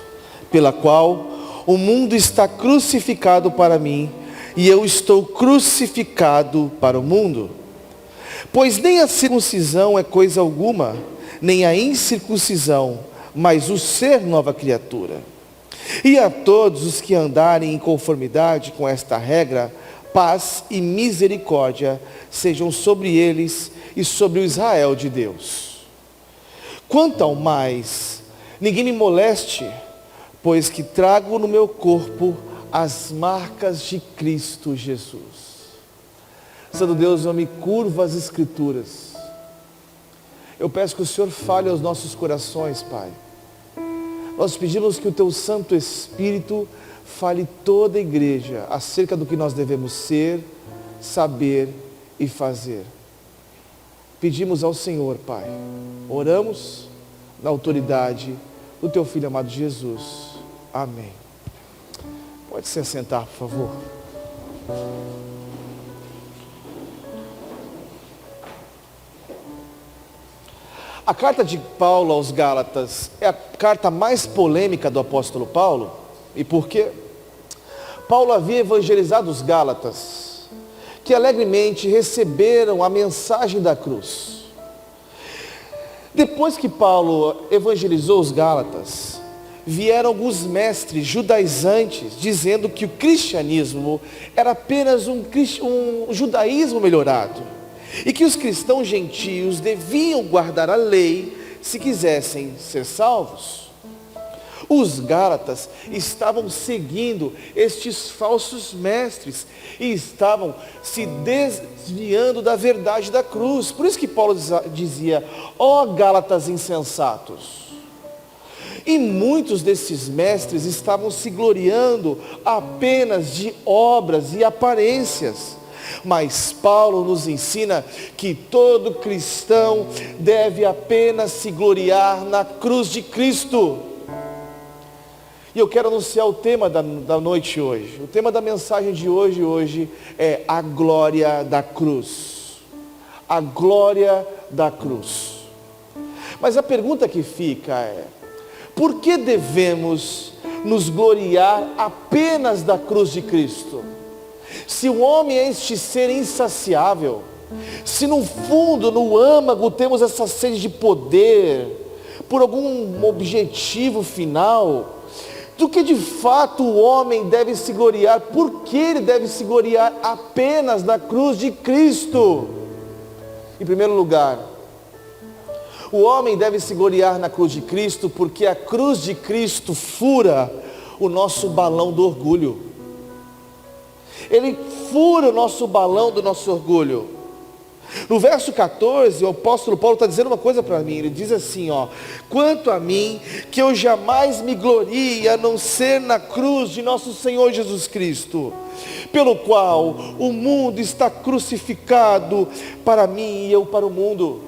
pela qual o mundo está crucificado para mim, e eu estou crucificado para o mundo. Pois nem a circuncisão é coisa alguma, nem a incircuncisão, mas o ser nova criatura. E a todos os que andarem em conformidade com esta regra, paz e misericórdia sejam sobre eles e sobre o Israel de Deus. Quanto ao mais, ninguém me moleste, pois que trago no meu corpo as marcas de Cristo Jesus. Santo Deus, eu me curvo às Escrituras. Eu peço que o Senhor fale aos nossos corações, Pai. Nós pedimos que o Teu Santo Espírito fale toda a igreja acerca do que nós devemos ser, saber e fazer. Pedimos ao Senhor, Pai. Oramos na autoridade do Teu Filho amado Jesus. Amém. Pode se assentar, por favor. A carta de Paulo aos Gálatas é a carta mais polêmica do apóstolo Paulo. E por quê? Paulo havia evangelizado os Gálatas, que alegremente receberam a mensagem da cruz. Depois que Paulo evangelizou os Gálatas, vieram alguns mestres judaizantes dizendo que o cristianismo era apenas um judaísmo melhorado e que os cristãos gentios deviam guardar a lei se quisessem ser salvos. Os Gálatas estavam seguindo estes falsos mestres e estavam se desviando da verdade da cruz. Por isso que Paulo dizia: ó Gálatas insensatos. E muitos desses mestres estavam se gloriando apenas de obras e aparências. Mas Paulo nos ensina que todo cristão deve apenas se gloriar na cruz de Cristo. E eu quero anunciar o tema da noite hoje. O tema da mensagem de hoje é a glória da cruz. A glória da cruz. Mas a pergunta que fica é: por que devemos nos gloriar apenas da cruz de Cristo? Se o homem é este ser insaciável, se no fundo, no âmago, temos essa sede de poder, por algum objetivo final, do que de fato o homem deve se gloriar? Por que ele deve se gloriar apenas na cruz de Cristo? Em primeiro lugar, o homem deve se gloriar na cruz de Cristo porque a cruz de Cristo fura o nosso balão do orgulho. Ele fura o nosso balão do nosso orgulho. No verso 14, o apóstolo Paulo está dizendo uma coisa para mim. Ele diz assim, ó: quanto a mim, que eu jamais me glorie a não ser na cruz de nosso Senhor Jesus Cristo, pelo qual o mundo está crucificado para mim e eu para o mundo.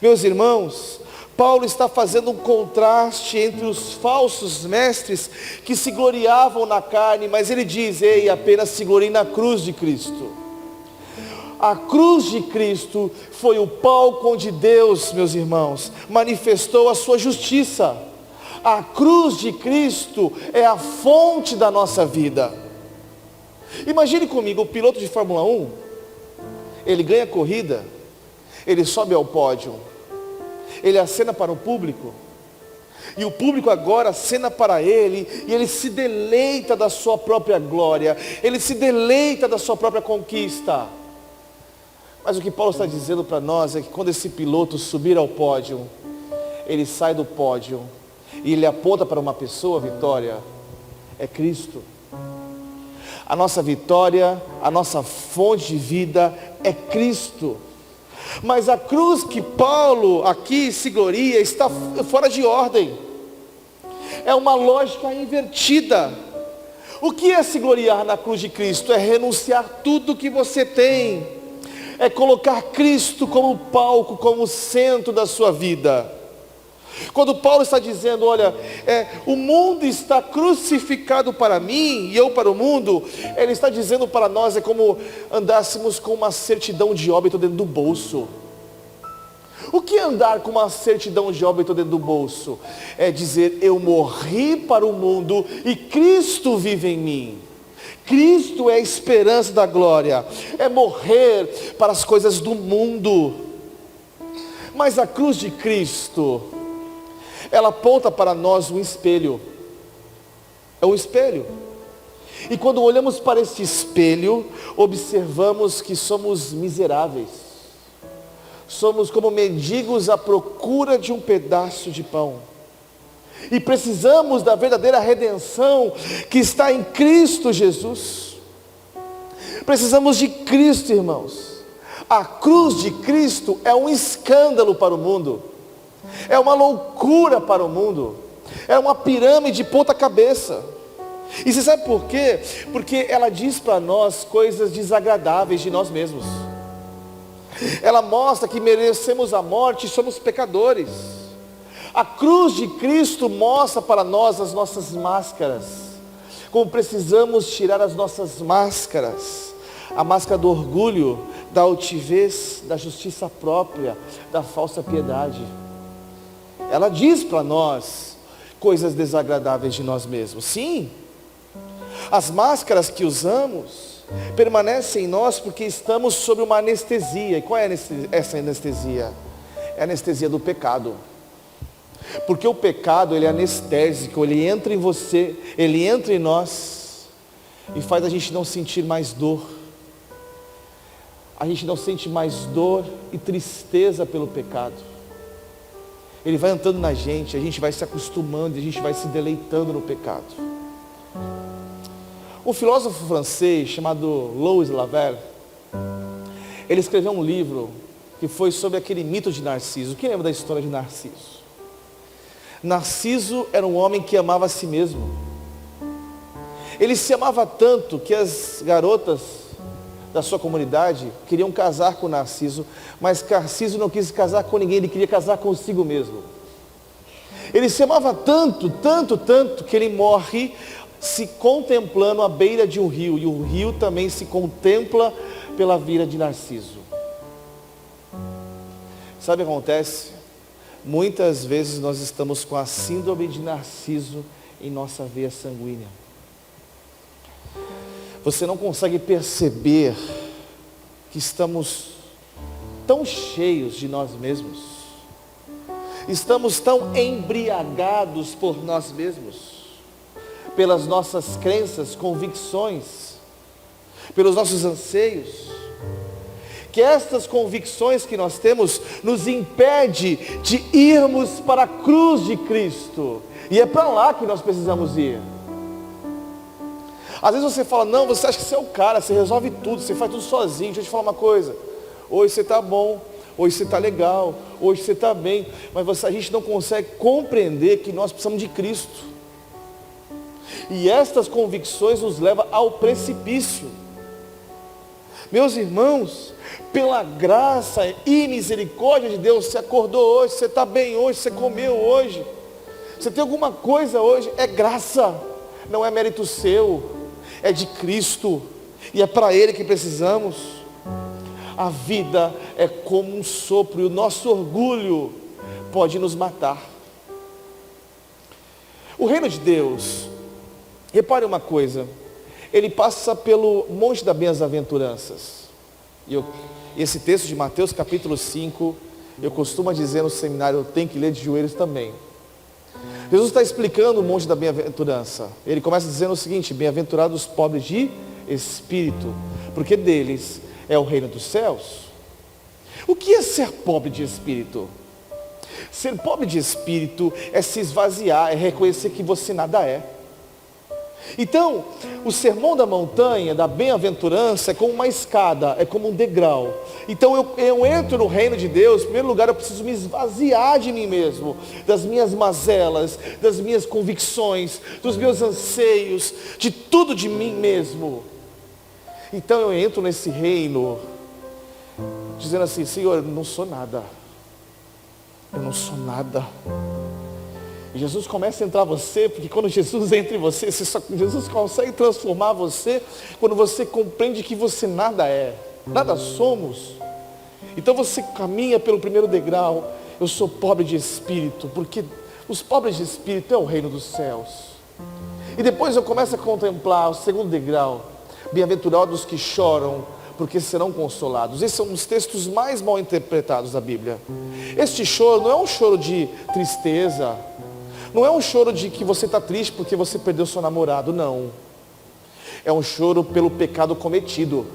Meus irmãos, Paulo está fazendo um contraste entre os falsos mestres que se gloriavam na carne, mas ele diz: ei, apenas se glorie na cruz de Cristo. A cruz de Cristo foi o palco onde Deus, meus irmãos, manifestou a sua justiça. A cruz de Cristo é a fonte da nossa vida. Imagine comigo, o piloto de Fórmula 1, ele ganha a corrida, ele sobe ao pódio, Ele acena para o público. E o público agora acena para ele, e ele se deleita da sua própria glória, ele se deleita da sua própria conquista. Mas o que Paulo está dizendo para nós é que quando esse piloto subir ao pódio, ele sai do pódio e ele aponta para uma pessoa, Vitória, é Cristo. A nossa vitória, a nossa fonte de vida é Cristo. Mas a cruz que Paulo aqui se gloria está fora de ordem. É uma lógica invertida. O que é se gloriar na cruz de Cristo? É renunciar tudo que você tem. É colocar Cristo como palco, como centro da sua vida. Quando Paulo está dizendo, olha, o mundo está crucificado para mim e eu para o mundo, ele está dizendo para nós, é como andássemos com uma certidão de óbito dentro do bolso. O que é andar com uma certidão de óbito dentro do bolso? É dizer, eu morri para o mundo e Cristo vive em mim. Cristo é a esperança da glória, é morrer para as coisas do mundo. Mas a cruz de Cristo, ela aponta para nós um espelho. É um espelho. E quando olhamos para esse espelho, observamos que somos miseráveis. Somos como mendigos à procura de um pedaço de pão. E precisamos da verdadeira redenção que está em Cristo Jesus. Precisamos de Cristo, irmãos. A cruz de Cristo é um escândalo para o mundo. É uma loucura para o mundo. É uma pirâmide de ponta cabeça. E você sabe por quê? Porque ela diz para nós coisas desagradáveis de nós mesmos. Ela mostra que merecemos a morte e somos pecadores. A cruz de Cristo mostra para nós as nossas máscaras. Como precisamos tirar as nossas máscaras. A máscara do orgulho, da altivez, da justiça própria, da falsa piedade. Ela diz para nós coisas desagradáveis de nós mesmos. Sim, as máscaras que usamos permanecem em nós porque estamos sob uma anestesia. E qual é essa anestesia? É a anestesia do pecado. Porque o pecado, ele é anestésico, ele entra em você, ele entra em nós e faz a gente não sentir mais dor. A gente não sente mais dor e tristeza pelo pecado. Ele vai entrando na gente, a gente vai se acostumando, a gente vai se deleitando no pecado. Um filósofo francês chamado Louis Lavelle, ele escreveu um livro que foi sobre aquele mito de Narciso. Quem lembra da história de Narciso? Narciso era um homem que amava a si mesmo. Ele se amava tanto que as garotas da sua comunidade queriam casar com Narciso, mas Narciso não quis casar com ninguém, ele queria casar consigo mesmo. Ele se amava tanto, tanto, tanto, que ele morre se contemplando à beira de um rio, e o rio também se contempla pela vida de Narciso. Sabe o que acontece? Muitas vezes nós estamos com a síndrome de Narciso em nossa veia sanguínea. Você não consegue perceber que estamos tão cheios de nós mesmos. Estamos tão embriagados por nós mesmos, pelas nossas crenças, convicções, pelos nossos anseios, que estas convicções que nós temos nos impede de irmos para a cruz de Cristo. E é para lá que nós precisamos ir. Às vezes você fala, não, você acha que você é o cara, você resolve tudo, você faz tudo sozinho. Deixa eu te falar uma coisa. Hoje você está bom, hoje você está legal, hoje você está bem. Mas a gente não consegue compreender que nós precisamos de Cristo. E estas convicções nos levam ao precipício. Meus irmãos, pela graça e misericórdia de Deus, você acordou hoje, você está bem hoje, você comeu hoje. Você tem alguma coisa hoje, é graça, não é mérito seu. É de Cristo, e é para Ele que precisamos. A vida é como um sopro, e o nosso orgulho pode nos matar. O reino de Deus, repare uma coisa, ele passa pelo monte das bem-aventuranças. E esse texto de Mateus capítulo 5, Eu costumo dizer no seminário, eu tenho que ler de joelhos também. Jesus está explicando o monte da bem-aventurança. Ele começa dizendo o seguinte: bem-aventurados os pobres de espírito, porque deles é o reino dos céus. O que é ser pobre de espírito? Ser pobre de espírito é se esvaziar, é reconhecer que você nada é. Então, o sermão da montanha, da bem-aventurança, é como uma escada, é como um degrau. Então eu entro no reino de Deus, em primeiro lugar eu preciso me esvaziar de mim mesmo, das minhas mazelas, das minhas convicções, dos meus anseios, de tudo de mim mesmo. Então eu entro nesse reino, dizendo assim: Senhor, eu não sou nada. Eu não sou nada. E Jesus começa a entrar em você, porque quando Jesus entra em você, Jesus consegue transformar você quando você compreende que você nada é, nada somos. Então você caminha pelo primeiro degrau: eu sou pobre de espírito, porque os pobres de espírito é o reino dos céus. E depois eu começo a contemplar o segundo degrau: bem-aventurados que choram, porque serão consolados. Esses são um dos textos mais mal interpretados da Bíblia. Este choro não é um choro de tristeza, não é um choro de que você está triste porque você perdeu seu namorado, não. É um choro pelo pecado cometido.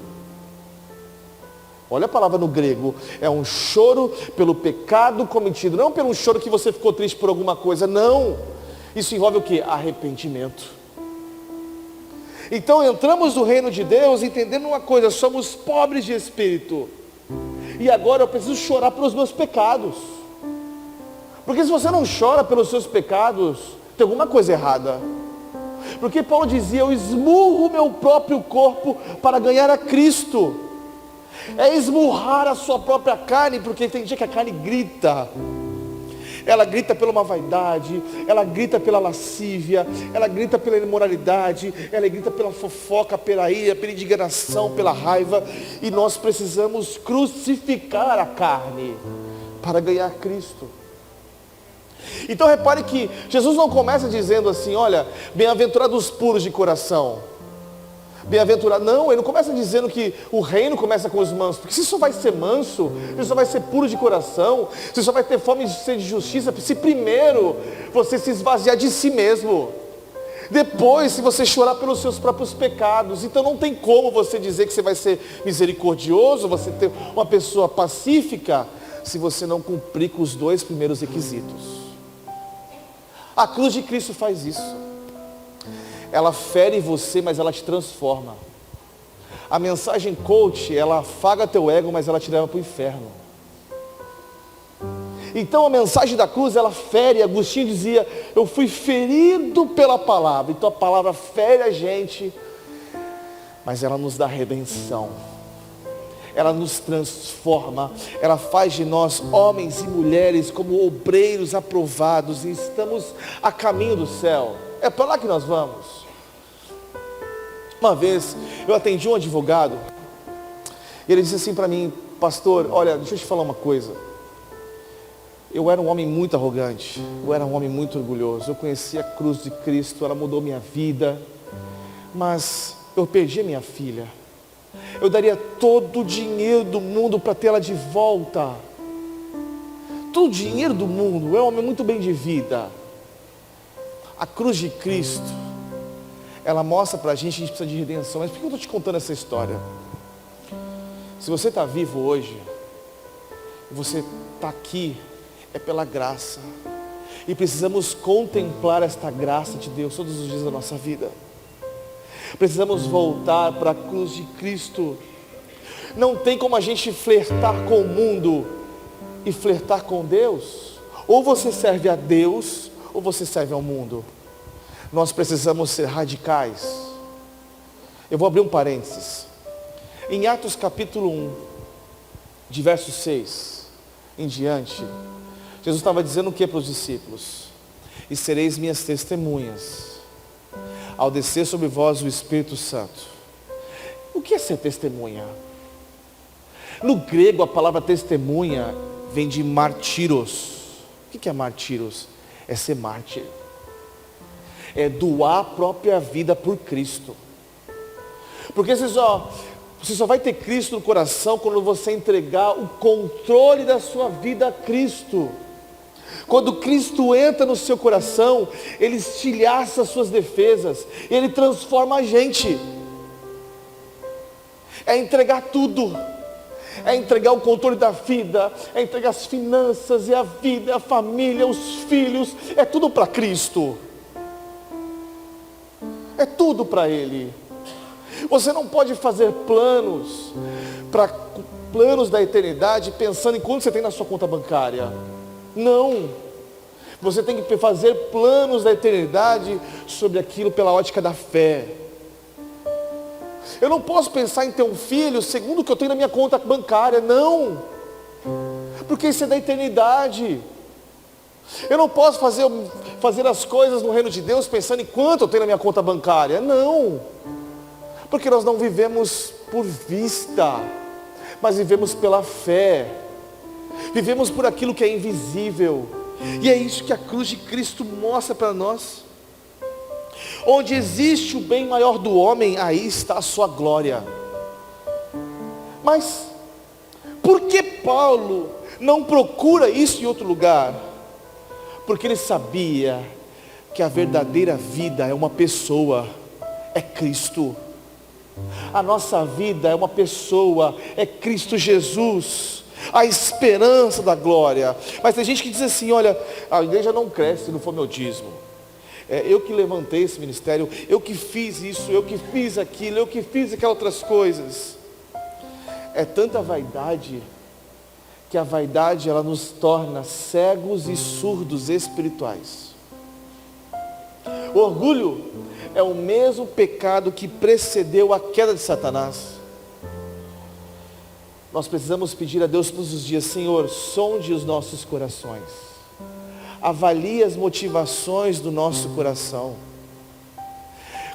Olha a palavra no grego: é um choro pelo pecado cometido, não pelo choro que você ficou triste por alguma coisa, não. Isso envolve o quê? Arrependimento. Então entramos no reino de Deus entendendo uma coisa: somos pobres de espírito. E agora eu preciso chorar pelos meus pecados. Porque se você não chora pelos seus pecados, tem alguma coisa errada. Porque Paulo dizia: eu esmurro o meu próprio corpo para ganhar a Cristo. É esmurrar a sua própria carne, porque tem dia que a carne grita. Ela grita pela uma vaidade, ela grita pela lascívia, ela grita pela imoralidade, ela grita pela fofoca, pela ira, pela indignação, pela raiva. E nós precisamos crucificar a carne para ganhar Cristo. Então repare que Jesus não começa dizendo assim: olha, bem-aventurados os puros de coração. Bem-aventurado, não, ele não começa dizendo que o reino começa com os mansos, porque você só vai ser manso, você só vai ser puro de coração, você só vai ter fome de ser de justiça, se primeiro você se esvaziar de si mesmo, depois se você chorar pelos seus próprios pecados. Então não tem como você dizer que você vai ser misericordioso, você ter uma pessoa pacífica, se você não cumprir com os dois primeiros requisitos. A cruz de Cristo faz isso. Ela fere você, mas ela te transforma. A mensagem coach, ela afaga teu ego, mas ela te leva para o inferno. Então a mensagem da cruz, ela fere. Agostinho dizia: eu fui ferido pela palavra. Então a palavra fere a gente, mas ela nos dá redenção. Ela nos transforma, ela faz de nós homens e mulheres como obreiros aprovados, e estamos a caminho do céu. É para lá que nós vamos. Uma vez eu atendi um advogado, e ele disse assim para mim: pastor, olha, deixa eu te falar uma coisa. Eu era um homem muito arrogante, eu era um homem muito orgulhoso, eu conheci a cruz de Cristo, ela mudou minha vida, mas eu perdi a minha filha. Eu daria todo o dinheiro do mundo para tê-la de volta. Todo o dinheiro do mundo. Eu é um homem muito bem de vida. A cruz de Cristo, ela mostra para a gente precisa de redenção. Mas por que eu estou te contando essa história? Se você está vivo hoje, você está aqui, é pela graça. E precisamos contemplar esta graça de Deus todos os dias da nossa vida. Precisamos voltar para a cruz de Cristo. Não tem como a gente flertar com o mundo e flertar com Deus. Ou você serve a Deus, ou você serve ao mundo. Nós precisamos ser radicais. Eu vou abrir um parênteses. Em Atos capítulo 1, de verso 6 em diante, Jesus estava dizendo o que para os discípulos? E sereis minhas testemunhas ao descer sobre vós o Espírito Santo. O que é ser testemunha? No grego a palavra testemunha vem de martíros. O que é martíros? É ser mártir. É doar a própria vida por Cristo. Porque Você só vai ter Cristo no coração quando você entregar o controle da sua vida a Cristo. Quando Cristo entra no seu coração, Ele estilhaça as suas defesas, Ele transforma a gente. É entregar tudo, é entregar o controle da vida, é entregar as finanças, e a vida, a família, os filhos, é tudo para Cristo. É tudo para Ele. Você não pode fazer planos da eternidade pensando em quanto você tem na sua conta bancária. Não. Você tem que fazer planos da eternidade sobre aquilo pela ótica da fé. Eu não posso pensar em ter um filho segundo o que eu tenho na minha conta bancária. Não. Porque isso é da eternidade. Eu não posso fazer as coisas no reino de Deus pensando em quanto eu tenho na minha conta bancária. Não. Porque nós não vivemos por vista, mas vivemos pela fé. Vivemos por aquilo que é invisível. E é isso que a cruz de Cristo mostra para nós. Onde existe o bem maior do homem, aí está a sua glória. Mas por que Paulo não procura isso em outro lugar? Porque ele sabia que a verdadeira vida é uma pessoa, é Cristo. A nossa vida é uma pessoa, é Cristo Jesus, a esperança da glória. Mas tem gente que diz assim: olha, a igreja não cresce se não for meu dízimo. Eu que levantei esse ministério, eu que fiz isso, eu que fiz aquilo, eu que fiz aquelas outras coisas. É tanta vaidade, que a vaidade ela nos torna cegos e surdos espirituais. O orgulho é o mesmo pecado que precedeu a queda de Satanás. Nós precisamos pedir a Deus todos os dias: Senhor, sonde os nossos corações, avalie as motivações do nosso coração.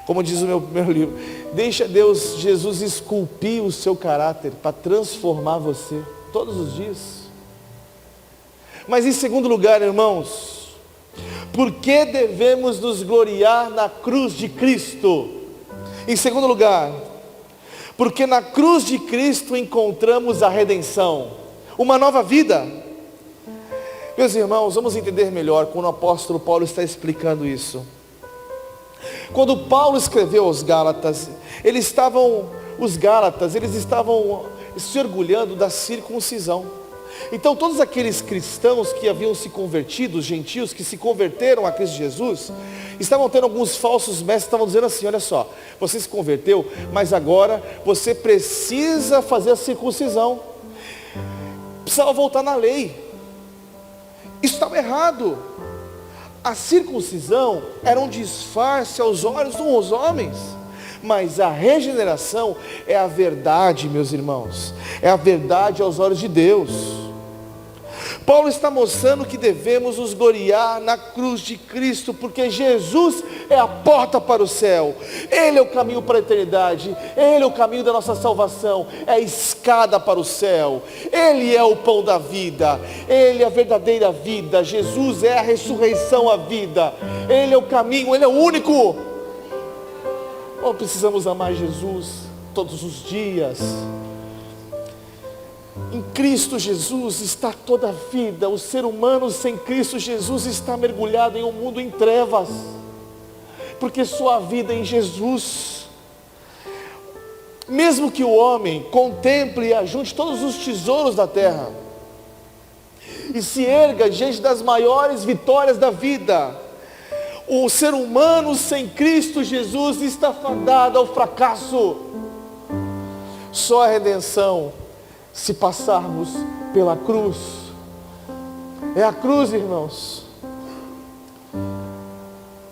Como diz o meu livro, deixa Deus, Jesus, esculpir o seu caráter para transformar você todos os dias. Mas em segundo lugar, irmãos, por que devemos nos gloriar na cruz de Cristo? Em segundo lugar, porque na cruz de Cristo encontramos a redenção, uma nova vida. Meus irmãos, vamos entender melhor quando o apóstolo Paulo está explicando isso. Quando Paulo escreveu aos Gálatas, eles estavam se orgulhando da circuncisão. Então todos aqueles cristãos que haviam se convertido, os gentios que se converteram a Cristo Jesus, estavam tendo alguns falsos mestres, estavam dizendo assim: olha só, você se converteu, mas agora você precisa fazer a circuncisão, precisava voltar na lei. Isso estava errado. A circuncisão era um disfarce aos olhos dos homens, mas a regeneração é a verdade, meus irmãos, é a verdade aos olhos de Deus. Paulo está mostrando que devemos nos gloriar na cruz de Cristo, porque Jesus é a porta para o céu, Ele é o caminho para a eternidade, Ele é o caminho da nossa salvação, é a escada para o céu, Ele é o pão da vida, Ele é a verdadeira vida, Jesus é a ressurreição, a vida, Ele é o caminho, Ele é o único. Nós precisamos amar Jesus todos os dias. Em Cristo Jesus está toda a vida. O ser humano sem Cristo Jesus está mergulhado em um mundo em trevas, porque sua vida é em Jesus. Mesmo que o homem contemple e ajunte todos os tesouros da terra, e se erga diante das maiores vitórias da vida, o ser humano sem Cristo Jesus está fadado ao fracasso. Só a redenção, se passarmos pela cruz. É a cruz, irmãos.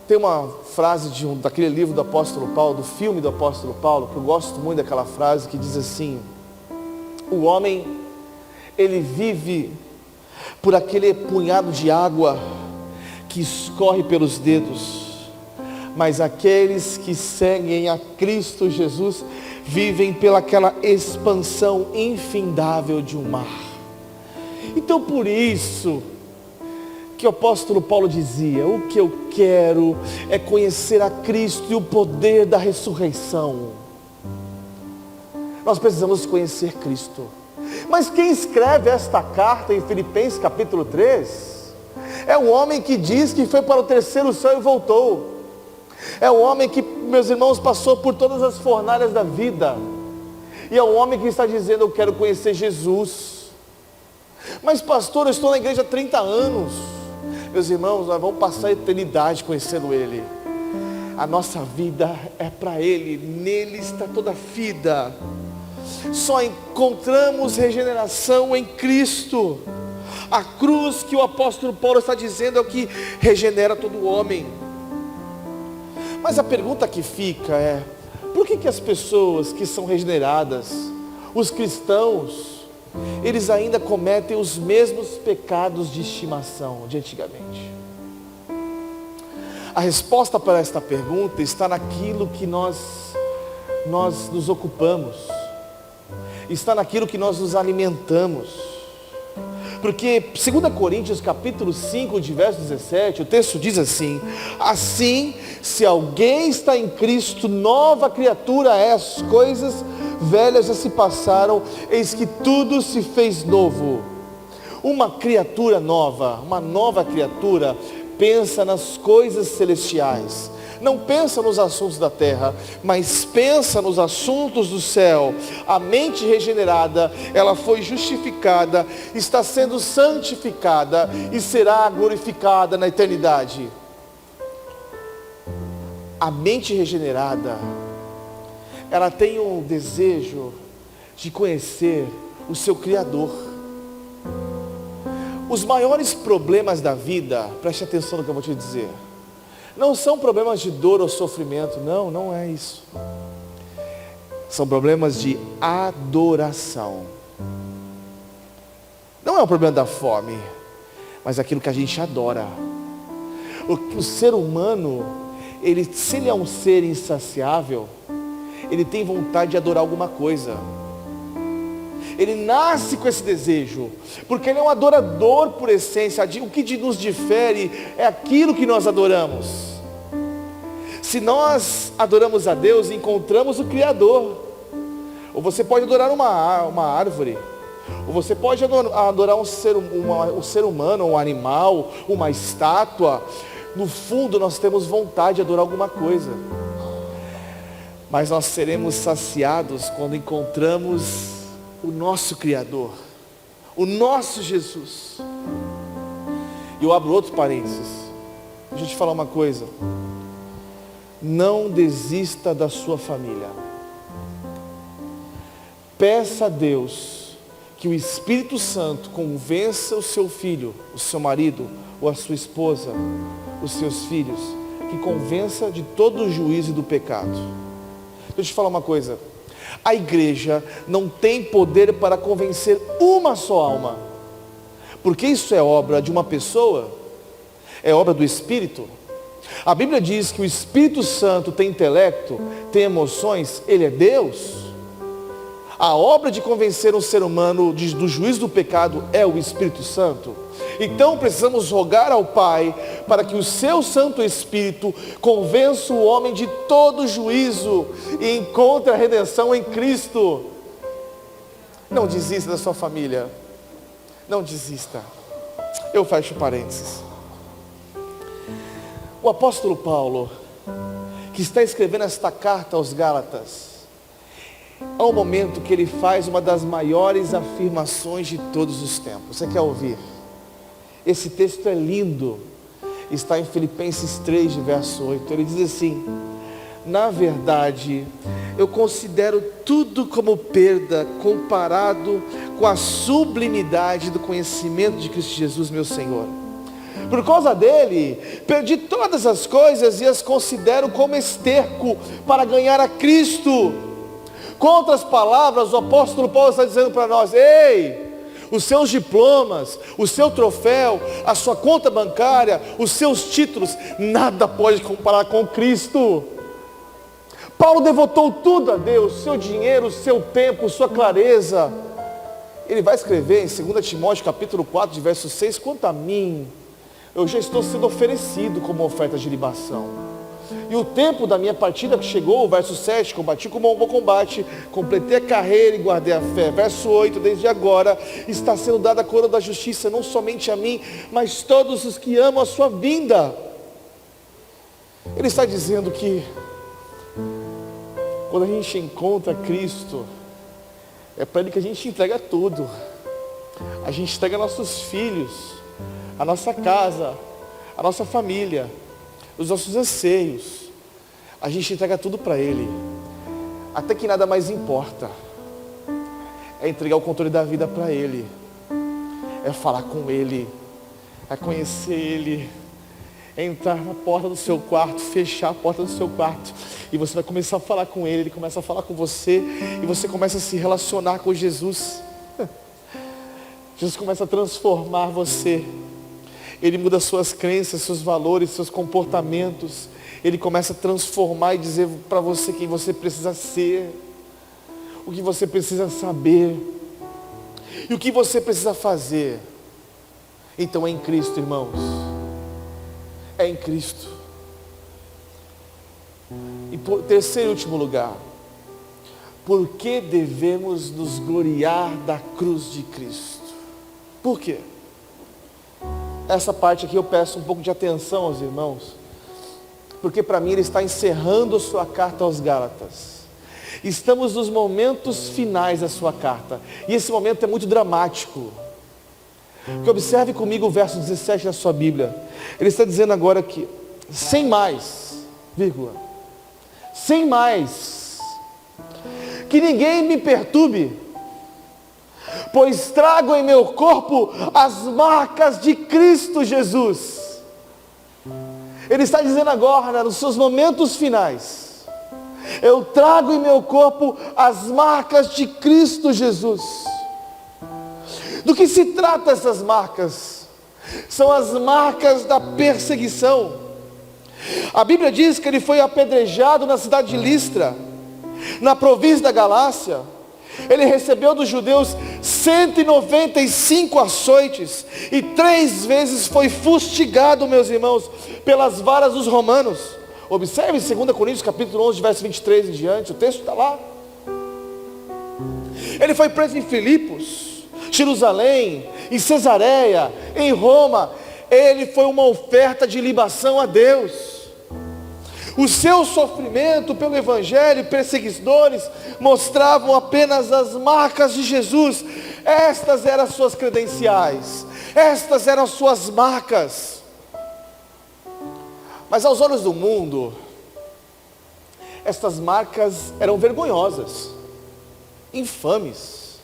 Tem uma frase daquele livro do apóstolo Paulo, do filme do apóstolo Paulo, que eu gosto muito daquela frase, que diz assim: o homem, ele vive por aquele punhado de água que escorre pelos dedos, mas aqueles que seguem a Cristo Jesus vivem pelaquela expansão infindável de um mar. Então por isso que o apóstolo Paulo dizia: o que eu quero é conhecer a Cristo e o poder da ressurreição. Nós precisamos conhecer Cristo. Mas quem escreve esta carta em Filipenses capítulo 3, é o homem que diz que foi para o terceiro céu e voltou. É o homem que, meus irmãos, passou por todas as fornalhas da vida. E é o homem que está dizendo, eu quero conhecer Jesus. Mas pastor, eu estou na igreja há 30 anos. Meus irmãos, nós vamos passar a eternidade conhecendo Ele. A nossa vida é para Ele, nele está toda a vida. Só encontramos regeneração em Cristo. A cruz que o apóstolo Paulo está dizendo é o que regenera todo homem. Mas a pergunta que fica é, por que as pessoas que são regeneradas, os cristãos, eles ainda cometem os mesmos pecados de estimação de antigamente? A resposta para esta pergunta está naquilo que nós nos ocupamos, está naquilo que nós nos alimentamos. Porque 2 Coríntios capítulo 5, de verso 17, o texto diz assim: assim, se alguém está em Cristo, nova criatura é, as coisas velhas já se passaram, eis que tudo se fez novo. Uma criatura nova, uma nova criatura, pensa nas coisas celestiais. Não pensa nos assuntos da terra, mas pensa nos assuntos do céu. A mente regenerada, ela foi justificada, está sendo santificada e será glorificada na eternidade. A mente regenerada, ela tem um desejo de conhecer o seu Criador. Os maiores problemas da vida, preste atenção no que eu vou te dizer, não são problemas de dor ou sofrimento, não é isso. São problemas de adoração. Não é um problema da fome, mas aquilo que a gente adora. O ser humano, se ele é um ser insaciável, ele tem vontade de adorar alguma coisa. Ele nasce com esse desejo, porque ele é um adorador por essência. O que nos difere é aquilo que nós adoramos. Se nós adoramos a Deus, encontramos o Criador. Ou você pode adorar uma árvore, ou você pode adorar um ser humano, um animal, uma estátua. No fundo nós temos vontade de adorar alguma coisa. Mas nós seremos saciados quando encontramos o nosso Criador, o nosso Jesus. E eu abro outro parênteses. Deixa eu te falar uma coisa. Não desista da sua família. Peça a Deus que o Espírito Santo convença o seu filho, o seu marido, ou a sua esposa, os seus filhos, que convença de todo o juízo e do pecado. Deixa eu te falar uma coisa. A igreja não tem poder para convencer uma só alma, porque isso é obra de uma pessoa, é obra do Espírito. A Bíblia diz que o Espírito Santo tem intelecto, tem emoções, ele é Deus. A obra de convencer um ser humano do juízo do pecado é o Espírito Santo. Então precisamos rogar ao Pai para que o seu Santo Espírito convença o homem de todo juízo e encontre a redenção em Cristo. Não desista da sua família. Não desista. Eu fecho parênteses. O apóstolo Paulo, que está escrevendo esta carta aos Gálatas, há um momento que ele faz uma das maiores afirmações de todos os tempos. Você quer ouvir? Esse texto é lindo, está em Filipenses 3, de verso 8, ele diz assim: na verdade, eu considero tudo como perda, comparado com a sublimidade do conhecimento de Cristo Jesus, meu Senhor. Por causa dele, perdi todas as coisas e as considero como esterco para ganhar a Cristo. Com outras palavras, o apóstolo Paulo está dizendo para nós: ei, os seus diplomas, o seu troféu, a sua conta bancária, os seus títulos, nada pode comparar com Cristo. Paulo devotou tudo a Deus, seu dinheiro, seu tempo, sua clareza. Ele vai escrever em 2 Timóteo capítulo 4, de verso 6, quanto a mim, eu já estou sendo oferecido como oferta de libação. E o tempo da minha partida chegou, verso 7, combati com bom combate, completei a carreira e guardei a fé. Verso 8, desde agora está sendo dada a coroa da justiça, não somente a mim, mas todos os que amam a sua vinda. Ele está dizendo que quando a gente encontra Cristo, é para Ele que a gente entrega tudo. A gente entrega nossos filhos, a nossa casa, a nossa família, os nossos anseios. A gente entrega tudo para Ele. Até que nada mais importa. É entregar o controle da vida para Ele. É falar com Ele. É conhecer Ele. É entrar na porta do seu quarto, fechar a porta do seu quarto. E você vai começar a falar com Ele. Ele começa a falar com você. E você começa a se relacionar com Jesus. Jesus começa a transformar você. Ele muda suas crenças, seus valores, seus comportamentos. Ele começa a transformar e dizer para você quem você precisa ser, o que você precisa saber e o que você precisa fazer. Então é em Cristo, irmãos. É em Cristo. E por terceiro e último lugar, por que devemos nos gloriar da cruz de Cristo? Por quê? Essa parte aqui eu peço um pouco de atenção aos irmãos, porque para mim ele está encerrando sua carta aos Gálatas. Estamos nos momentos finais da sua carta, e esse momento é muito dramático. Porque observe comigo o verso 17 da sua Bíblia. Ele está dizendo agora que, sem mais, vírgula, sem mais, que ninguém me perturbe, pois trago em meu corpo as marcas de Cristo Jesus. Ele está dizendo agora, nos seus momentos finais, eu trago em meu corpo as marcas de Cristo Jesus. Do que se trata essas marcas? São as marcas da perseguição. A Bíblia diz que ele foi apedrejado na cidade de Listra, na província da Galácia. Ele recebeu dos judeus 195 açoites e 3 vezes foi fustigado, meus irmãos, pelas varas dos romanos. Observe 2 Coríntios capítulo 11, verso 23 em diante, o texto está lá. Ele foi preso em Filipos, Jerusalém, em Cesareia, em Roma. Ele foi uma oferta de libação a Deus. O seu sofrimento pelo Evangelho, perseguidores, mostravam apenas as marcas de Jesus. Estas eram as suas credenciais, estas eram as suas marcas. Mas aos olhos do mundo, estas marcas eram vergonhosas, infames.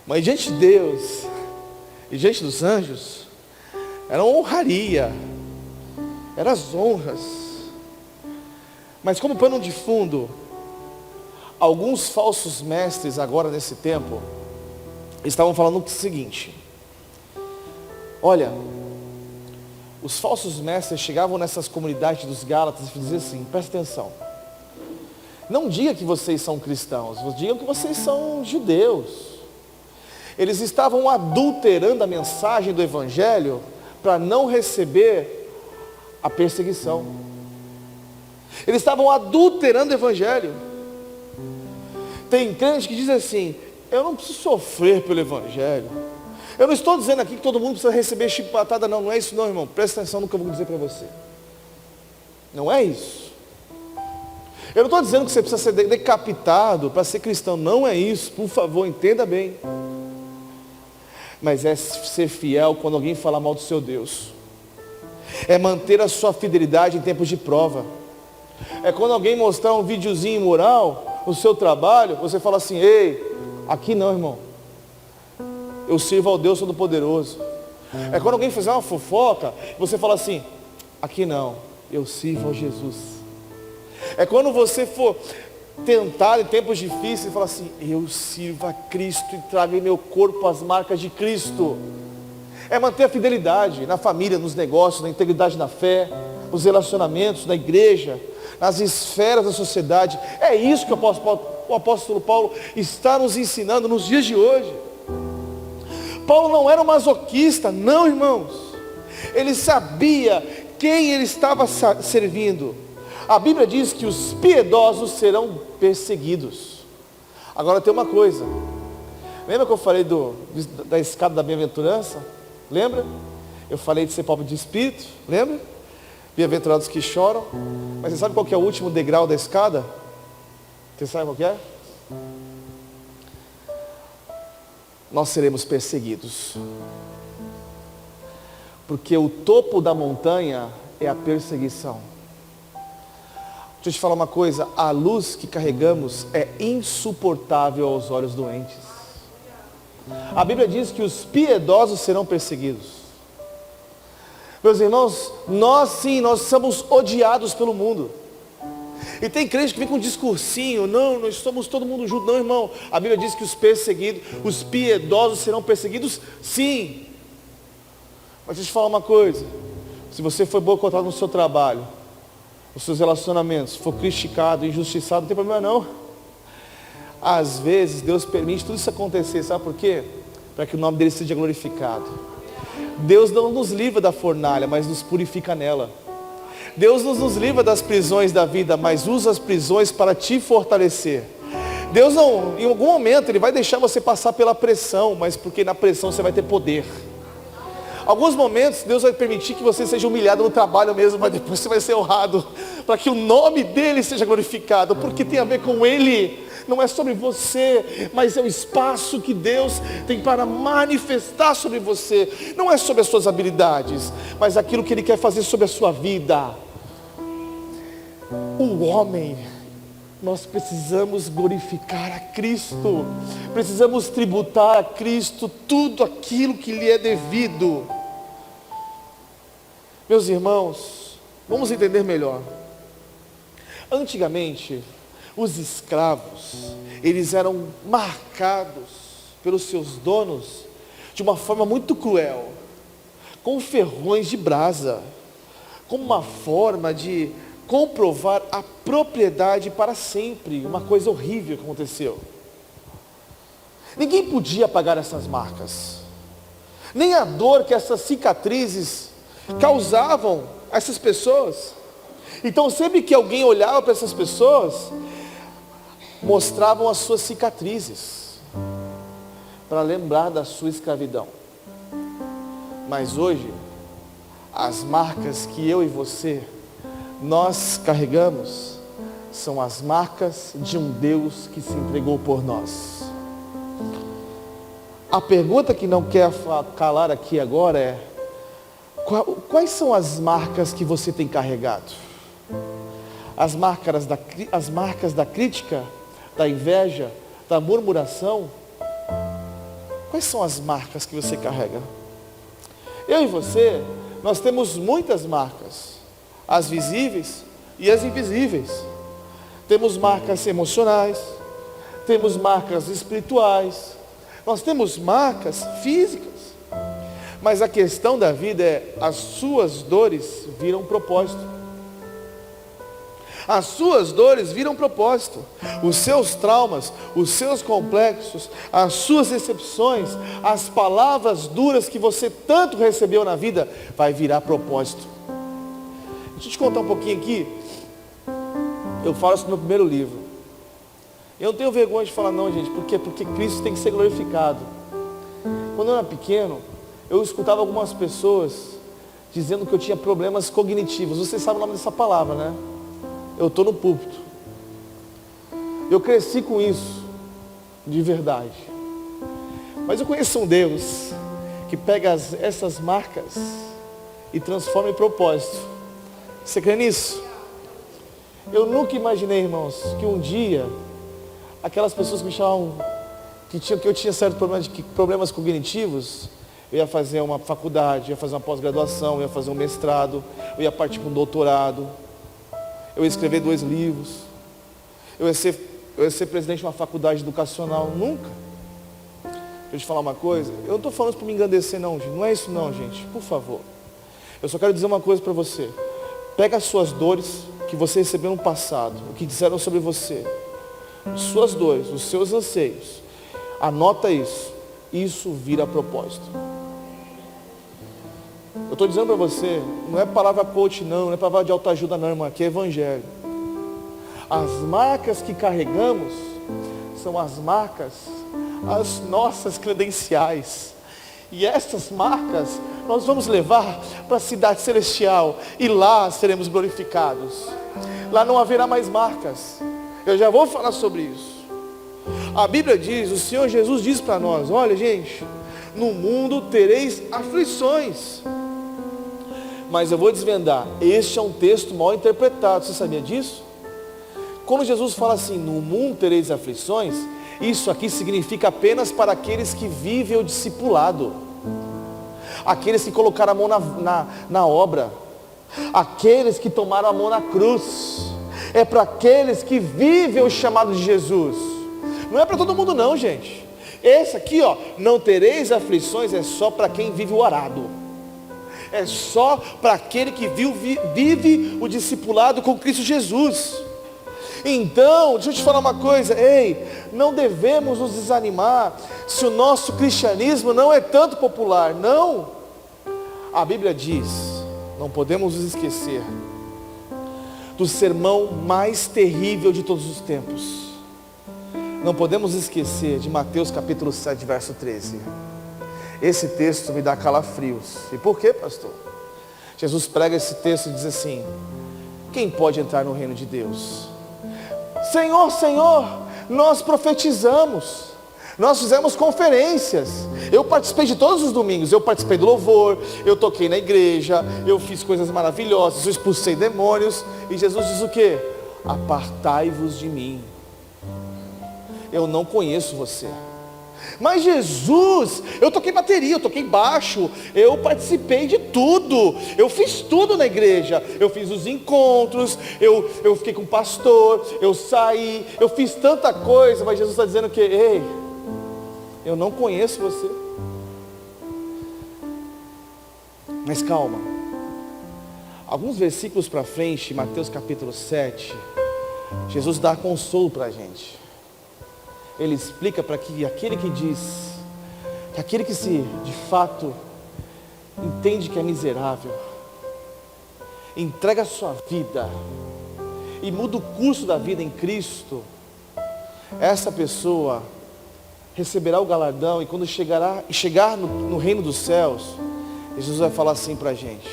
Mas diante de Deus e diante dos anjos, era uma honraria, eram as honras. Mas como pano de fundo, alguns falsos mestres agora nesse tempo estavam falando o seguinte: olha, os falsos mestres chegavam nessas comunidades dos Gálatas e diziam assim, presta atenção, não diga que vocês são cristãos, digam que vocês são judeus. Eles estavam adulterando a mensagem do Evangelho para não receber a perseguição. Eles estavam adulterando o Evangelho. Tem crente que diz assim, eu não preciso sofrer pelo Evangelho. Eu não estou dizendo aqui que todo mundo precisa receber chicotada, não é isso não, irmão. Presta atenção no que eu vou dizer para você. Não é isso. Eu não estou dizendo que você precisa ser decapitado para ser cristão, não é isso, por favor, entenda bem. Mas é ser fiel quando alguém falar mal do seu Deus. É manter a sua fidelidade em tempos de prova. É quando alguém mostrar um videozinho imoral no seu trabalho, você fala assim, ei, aqui não, irmão. Eu sirvo ao Deus Todo-Poderoso. É quando alguém fizer uma fofoca, você fala assim, aqui não, eu sirvo ao Jesus. É quando você for tentado em tempos difíceis, fala assim, eu sirvo a Cristo e trago em meu corpo as marcas de Cristo. É manter a fidelidade na família, nos negócios, na integridade na fé, nos relacionamentos, na igreja, nas esferas da sociedade. É isso que o apóstolo Paulo está nos ensinando nos dias de hoje. Paulo não era um masoquista, não, irmãos. Ele sabia quem ele estava servindo. A Bíblia diz que os piedosos serão perseguidos. Agora tem uma coisa. Lembra que eu falei da escada da bem-aventurança? Lembra? Eu falei de ser pobre de espírito, lembra? Bem-aventurados que choram. Mas você sabe qual que é o último degrau da escada? Você sabe qual que é? Nós seremos perseguidos. Porque o topo da montanha é a perseguição. Deixa eu te falar uma coisa, a luz que carregamos é insuportável aos olhos doentes. A Bíblia diz que os piedosos serão perseguidos. Meus irmãos, nós somos odiados pelo mundo. E tem crente que vem com um discursinho, não, nós somos todo mundo junto. Não, irmão, a Bíblia diz que os perseguidos, os piedosos serão perseguidos, sim. Mas deixa eu te falar uma coisa, se você foi boicotado no seu trabalho, nos seus relacionamentos, for criticado, injustiçado, não tem problema não. Às vezes Deus permite tudo isso acontecer, sabe por quê? Para que o nome dele seja glorificado. Deus não nos livra da fornalha, mas nos purifica nela. Deus não nos livra das prisões da vida, mas usa as prisões para te fortalecer. Deus não, em algum momento Ele vai deixar você passar pela pressão, mas porque na pressão você vai ter poder. Alguns momentos Deus vai permitir que você seja humilhado no trabalho mesmo, mas depois você vai ser honrado, para que o nome dEle seja glorificado, porque tem a ver com Ele. Não é sobre você, mas é o espaço que Deus tem para manifestar sobre você. Não é sobre as suas habilidades, mas aquilo que Ele quer fazer sobre a sua vida. O homem, nós precisamos glorificar a Cristo, precisamos tributar a Cristo tudo aquilo que lhe é devido. Meus irmãos, vamos entender melhor. Antigamente, os escravos, eles eram marcados pelos seus donos de uma forma muito cruel, com ferrões de brasa, como uma forma de comprovar a propriedade para sempre. Uma coisa horrível que aconteceu. Ninguém podia apagar essas marcas, nem a dor que essas cicatrizes causavam a essas pessoas. Então sempre que alguém olhava para essas pessoas, mostravam as suas cicatrizes, para lembrar da sua escravidão. Mas hoje, as marcas que eu e você, nós carregamos, são as marcas de um Deus que se entregou por nós. A pergunta que não quer calar aqui agora é: quais são as marcas que você tem carregado? As marcas da crítica, da inveja, da murmuração? Quais são as marcas que você carrega? Eu e você, nós temos muitas marcas, as visíveis e as invisíveis. Temos marcas emocionais, temos marcas espirituais, nós temos marcas físicas. Mas a questão da vida é: as suas dores viram propósito. As suas dores viram propósito. Os seus traumas, os seus complexos, as suas decepções, as palavras duras que você tanto recebeu na vida, vai virar propósito. Deixa eu te contar um pouquinho aqui. Eu falo isso no meu primeiro livro. Eu não tenho vergonha de falar não, gente. Por quê? Porque Cristo tem que ser glorificado. Quando eu era pequeno, eu escutava algumas pessoas dizendo que eu tinha problemas cognitivos. Você sabe o nome dessa palavra, né? Eu estou no púlpito. Eu cresci com isso, de verdade. Mas eu conheço um Deus que pega essas marcas e transforma em propósito. Você crê nisso? Eu nunca imaginei, irmãos, que um dia aquelas pessoas que me chamavam, que eu tinha certos problemas cognitivos, eu ia fazer uma faculdade, ia fazer uma pós-graduação, eu ia fazer um mestrado, eu ia partir para um doutorado, eu ia escrever 2 livros, eu ia ser presidente de uma faculdade educacional. Nunca. Deixa eu te falar uma coisa, eu não estou falando isso para me engrandecer não, gente. Não é isso não, gente, por favor. Eu só quero dizer uma coisa para você. Pega as suas dores que você recebeu no passado, o que disseram sobre você, suas dores, os seus anseios, anota isso. Isso vira propósito. Eu estou dizendo para você, não é palavra coach não é palavra de autoajuda não, irmão, aqui é evangelho. As marcas que carregamos são as marcas, as nossas credenciais. E essas marcas nós vamos levar para a cidade celestial e lá seremos glorificados. Lá não haverá mais marcas. Eu já vou falar sobre isso. A Bíblia diz, o Senhor Jesus diz para nós, olha gente, no mundo tereis aflições. Mas eu vou desvendar, este é um texto mal interpretado, você sabia disso? Quando Jesus fala assim, no mundo tereis aflições, isso aqui significa apenas para aqueles que vivem o discipulado, aqueles que colocaram a mão na obra, aqueles que tomaram a mão na cruz, é para aqueles que vivem o chamado de Jesus, não é para todo mundo não, gente. Esse aqui, ó, não tereis aflições, é só para quem vive o arado, é só para aquele que vive o discipulado com Cristo Jesus. Então, deixa eu te falar uma coisa, ei, não devemos nos desanimar se o nosso cristianismo não é tanto popular, não. A Bíblia diz, não podemos nos esquecer do sermão mais terrível de todos os tempos. Não podemos esquecer de Mateus capítulo 7, verso 13. Esse texto me dá calafrios. E por quê, pastor? Jesus prega esse texto e diz assim, quem pode entrar no reino de Deus? Senhor, Senhor, nós profetizamos, nós fizemos conferências, eu participei de todos os domingos, eu participei do louvor, eu toquei na igreja, eu fiz coisas maravilhosas, eu expulsei demônios, e Jesus diz o quê? Apartai-vos de mim, eu não conheço você. Mas Jesus, eu toquei bateria, eu toquei baixo, eu participei de tudo, eu fiz tudo na igreja, eu fiz os encontros, eu fiquei com o pastor, eu saí, eu fiz tanta coisa, mas Jesus está dizendo que, ei, eu não conheço você. Mas calma, alguns versículos para frente, Mateus capítulo 7, Jesus dá consolo para a gente. Ele explica para que aquele que diz, que aquele que se de fato entende que é miserável, entrega a sua vida e muda o curso da vida em Cristo, essa pessoa receberá o galardão, e quando chegar no reino dos céus, Jesus vai falar assim para a gente,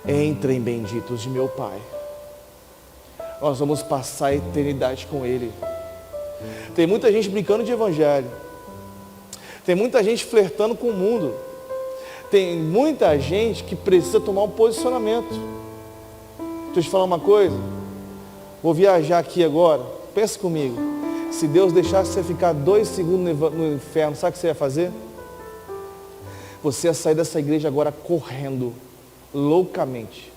entrem benditos de meu Pai, nós vamos passar a eternidade com Ele. Tem muita gente brincando de evangelho, tem muita gente flertando com o mundo, tem muita gente que precisa tomar um posicionamento. Deixa eu te falar uma coisa, vou viajar aqui agora, pensa comigo, se Deus deixasse você ficar 2 segundos no inferno, sabe o que você ia fazer? Você ia sair dessa igreja agora correndo, loucamente,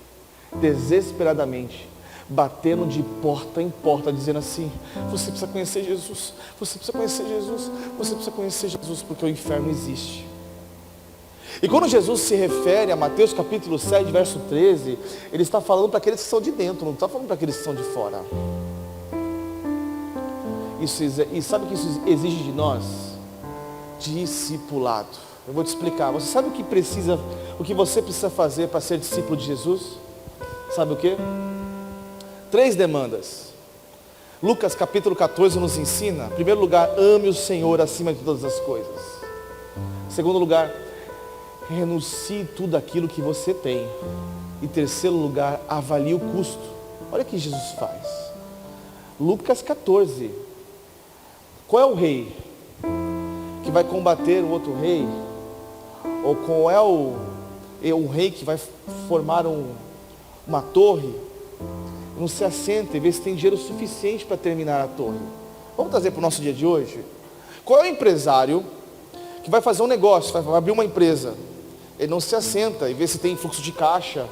desesperadamente, batendo de porta em porta, dizendo assim, você precisa conhecer Jesus, você precisa conhecer Jesus, você precisa conhecer Jesus, porque o inferno existe. E quando Jesus se refere a Mateus capítulo 7, verso 13, ele está falando para aqueles que são de dentro, não está falando para aqueles que são de fora. E sabe o que isso exige de nós? Discipulado. Eu vou te explicar, você sabe o que você precisa fazer para ser discípulo de Jesus? Sabe o que? 3 demandas. Lucas capítulo 14 nos ensina, em primeiro lugar, ame o Senhor acima de todas as coisas. Em segundo lugar, renuncie tudo aquilo que você tem. Em terceiro lugar, avalie o custo. Olha o que Jesus faz. Lucas 14. Qual é o rei que vai combater o outro rei? Ou qual é o rei que vai formar uma torre? Não se assenta e vê se tem dinheiro suficiente para terminar a torre. Vamos trazer para o nosso dia de hoje? Qual é o empresário que vai fazer um negócio, vai abrir uma empresa? Ele não se assenta e vê se tem fluxo de caixa,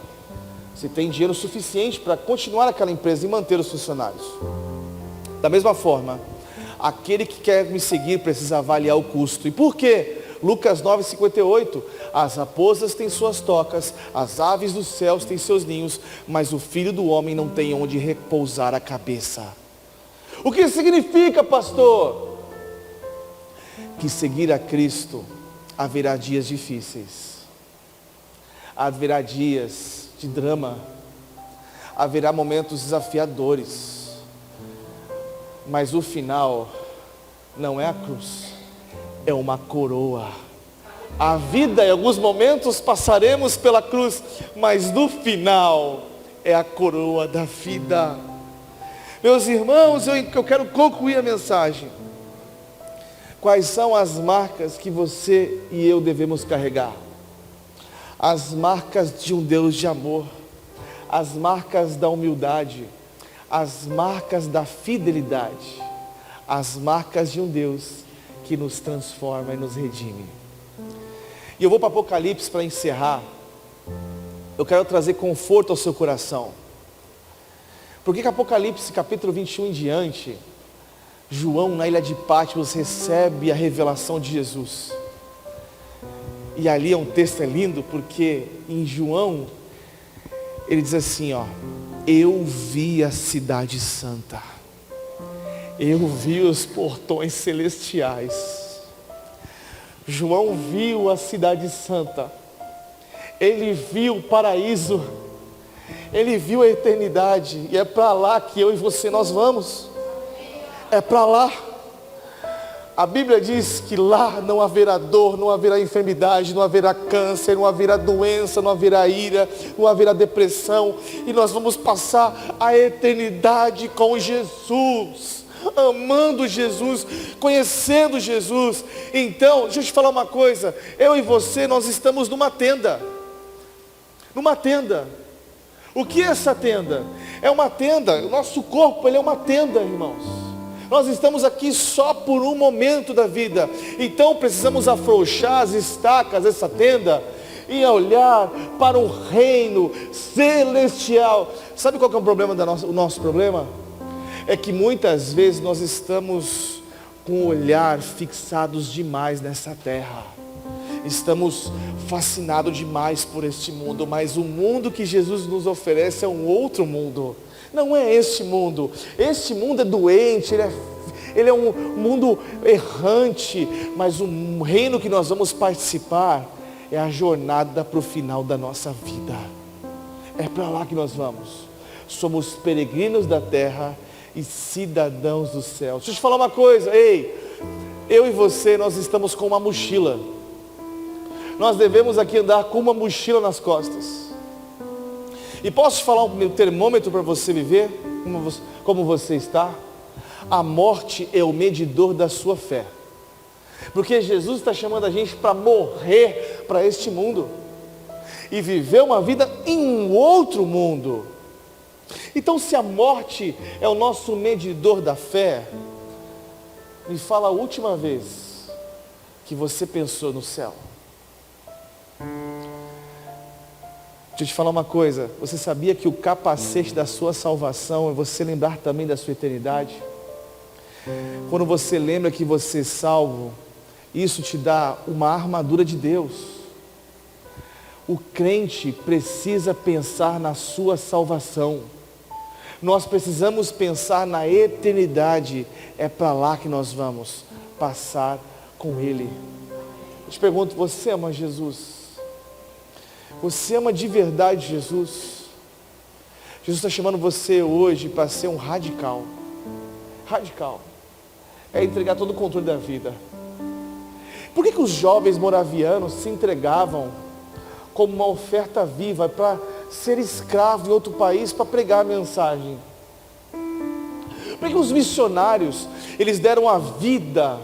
se tem dinheiro suficiente para continuar aquela empresa e manter os funcionários. Da mesma forma, aquele que quer me seguir precisa avaliar o custo. E por quê? Lucas 9,58, as raposas têm suas tocas, as aves dos céus têm seus ninhos, mas o Filho do Homem não tem onde repousar a cabeça. O que significa, pastor? Que seguir a Cristo haverá dias difíceis, Haverá dias de drama, haverá momentos desafiadores, mas o final não é a cruz, é uma coroa. A vida, em alguns momentos passaremos pela cruz, mas no final é a coroa da vida. Meus irmãos, eu quero concluir a mensagem. Quais são as marcas que você e eu devemos carregar? As marcas de um Deus de amor, as marcas da humildade, as marcas da fidelidade, as marcas de um Deus que nos transforma e nos redime. E eu vou para Apocalipse para encerrar. Eu quero trazer conforto ao seu coração. Porque que Apocalipse capítulo 21 em diante, João na ilha de Patmos recebe a revelação de Jesus. E ali é um texto lindo, porque em João, ele diz assim, ó: eu vi a cidade santa, eu vi os portões celestiais. João viu a cidade santa, ele viu o paraíso, ele viu a eternidade, e é para lá que eu e você nós vamos, é para lá. A Bíblia diz que lá não haverá dor, não haverá enfermidade, não haverá câncer, não haverá doença, não haverá ira, não haverá depressão. E nós vamos passar a eternidade com Jesus, amando Jesus, conhecendo Jesus. Então, deixa eu te falar uma coisa. Eu e você, nós estamos numa tenda. Numa tenda. O que é essa tenda? É uma tenda. O nosso corpo, ele é uma tenda, irmãos. Nós estamos aqui só por um momento da vida. Então precisamos afrouxar as estacas dessa tenda e olhar para o reino celestial. Sabe qual que é o problema o nosso problema? É que muitas vezes nós estamos com o olhar fixados demais nessa terra. Estamos fascinados demais por este mundo, mas o mundo que Jesus nos oferece é um outro mundo. Não é este mundo. Este mundo é doente, ele é um mundo errante, mas o reino que nós vamos participar é a jornada para o final da nossa vida. É para lá que nós vamos. Somos peregrinos da terra e cidadãos do céu. Deixa eu te falar uma coisa, eu e você, nós estamos com uma mochila. Nós devemos aqui andar com uma mochila nas costas. E posso te falar um termômetro para você viver, como você está? A morte é o medidor da sua fé. Porque Jesus está chamando a gente para morrer para este mundo e viver uma vida em um outro mundo. Então, se a morte é o nosso medidor da fé, me fala a última vez que você pensou no céu. Deixa eu te falar uma coisa, você sabia que o capacete da sua salvação é você lembrar também da sua eternidade? Quando você lembra que você é salvo, isso te dá uma armadura de Deus. O crente precisa pensar na sua salvação. Nós precisamos pensar na eternidade, é para lá que nós vamos passar com Ele. Eu te pergunto, você ama Jesus? Você ama de verdade Jesus? Jesus está chamando você hoje para ser um radical. Radical. É entregar todo o controle da vida. Por que os jovens moravianos se entregavam como uma oferta viva para ser escravo em outro país para pregar a mensagem? Por que os missionários, eles deram a vida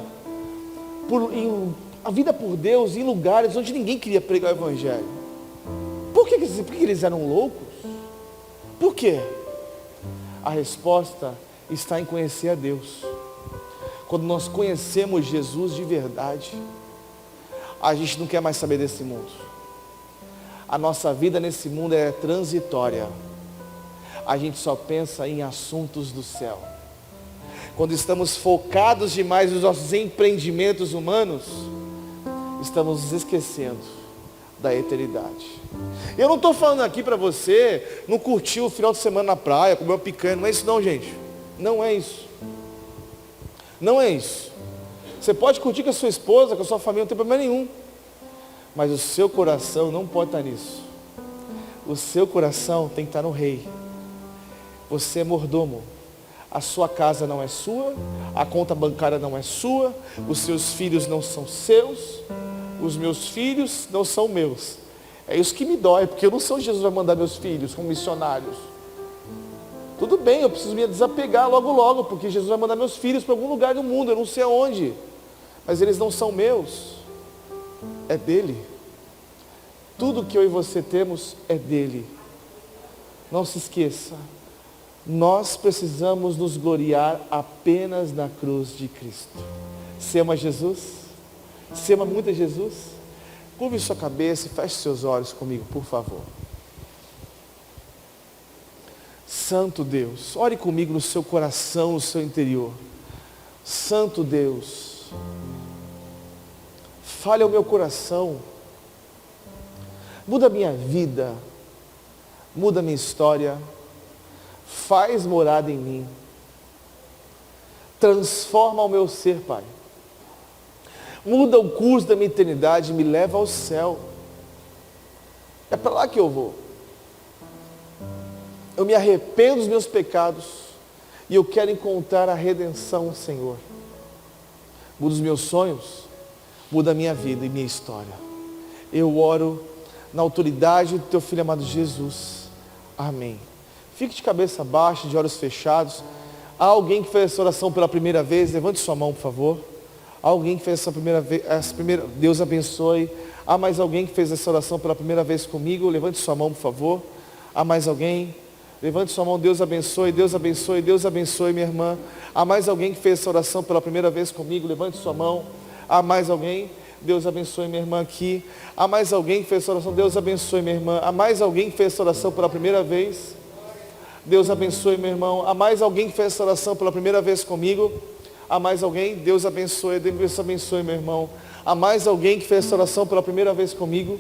por Deus em lugares onde ninguém queria pregar o Evangelho? Por que eles eram loucos? Por quê? A resposta está em conhecer a Deus. Quando nós conhecemos Jesus de verdade, a gente não quer mais saber desse mundo. A nossa vida nesse mundo é transitória. A gente só pensa em assuntos do céu. Quando estamos focados demais nos nossos empreendimentos humanos, estamos nos esquecendo da eternidade. Eu não estou falando aqui para você não curtir o final de semana na praia, comer uma picanha, não é isso não, gente. Não é isso. Não é isso. Você pode curtir com a sua esposa, com a sua família, não tem problema nenhum. Mas o seu coração não pode estar nisso. O seu coração tem que estar no Rei. Você é mordomo. A sua casa não é sua, a conta bancária não é sua, os seus filhos não são seus, os meus filhos não são meus. É isso que me dói, porque eu não sou Jesus vai mandar meus filhos como missionários. Tudo bem, eu preciso me desapegar logo logo, porque Jesus vai mandar meus filhos para algum lugar do mundo, eu não sei aonde. Mas eles não são meus, é dele. Tudo que eu e você temos é dele. Não se esqueça, nós precisamos nos gloriar apenas na cruz de Cristo. Você ama Jesus? Você ama muito a Jesus? Curve sua cabeça e feche seus olhos comigo, por favor. Santo Deus, ore comigo no seu coração, no seu interior. Santo Deus, fale ao meu coração, muda a minha vida, muda a minha história, faz morada em mim, transforma o meu ser, Pai. Muda o curso da minha eternidade e me leva ao céu. É para lá que eu vou. Eu me arrependo dos meus pecados e eu quero encontrar a redenção, Senhor. Muda os meus sonhos, muda a minha vida e minha história. Eu oro na autoridade do teu Filho amado Jesus. Amém. Fique de cabeça baixa, de olhos fechados. Há alguém que fez essa oração pela primeira vez? Levante sua mão, por favor. Há alguém que fez essa primeira vez? Deus abençoe. Há mais alguém que fez essa oração pela primeira vez comigo? Levante sua mão, por favor. Há mais alguém? Levante sua mão. Deus abençoe, Deus abençoe, Deus abençoe, minha irmã. Há mais alguém que fez essa oração pela primeira vez comigo? Levante sua mão. Há mais alguém? Deus abençoe, minha irmã, aqui. Há mais alguém que fez essa oração? Deus abençoe, minha irmã. Há mais alguém que fez essa oração pela primeira vez? Deus abençoe, meu irmão. Há mais alguém que fez essa oração pela primeira vez comigo? Há mais alguém? Deus abençoe, meu irmão. Há mais alguém que fez essa oração pela primeira vez comigo?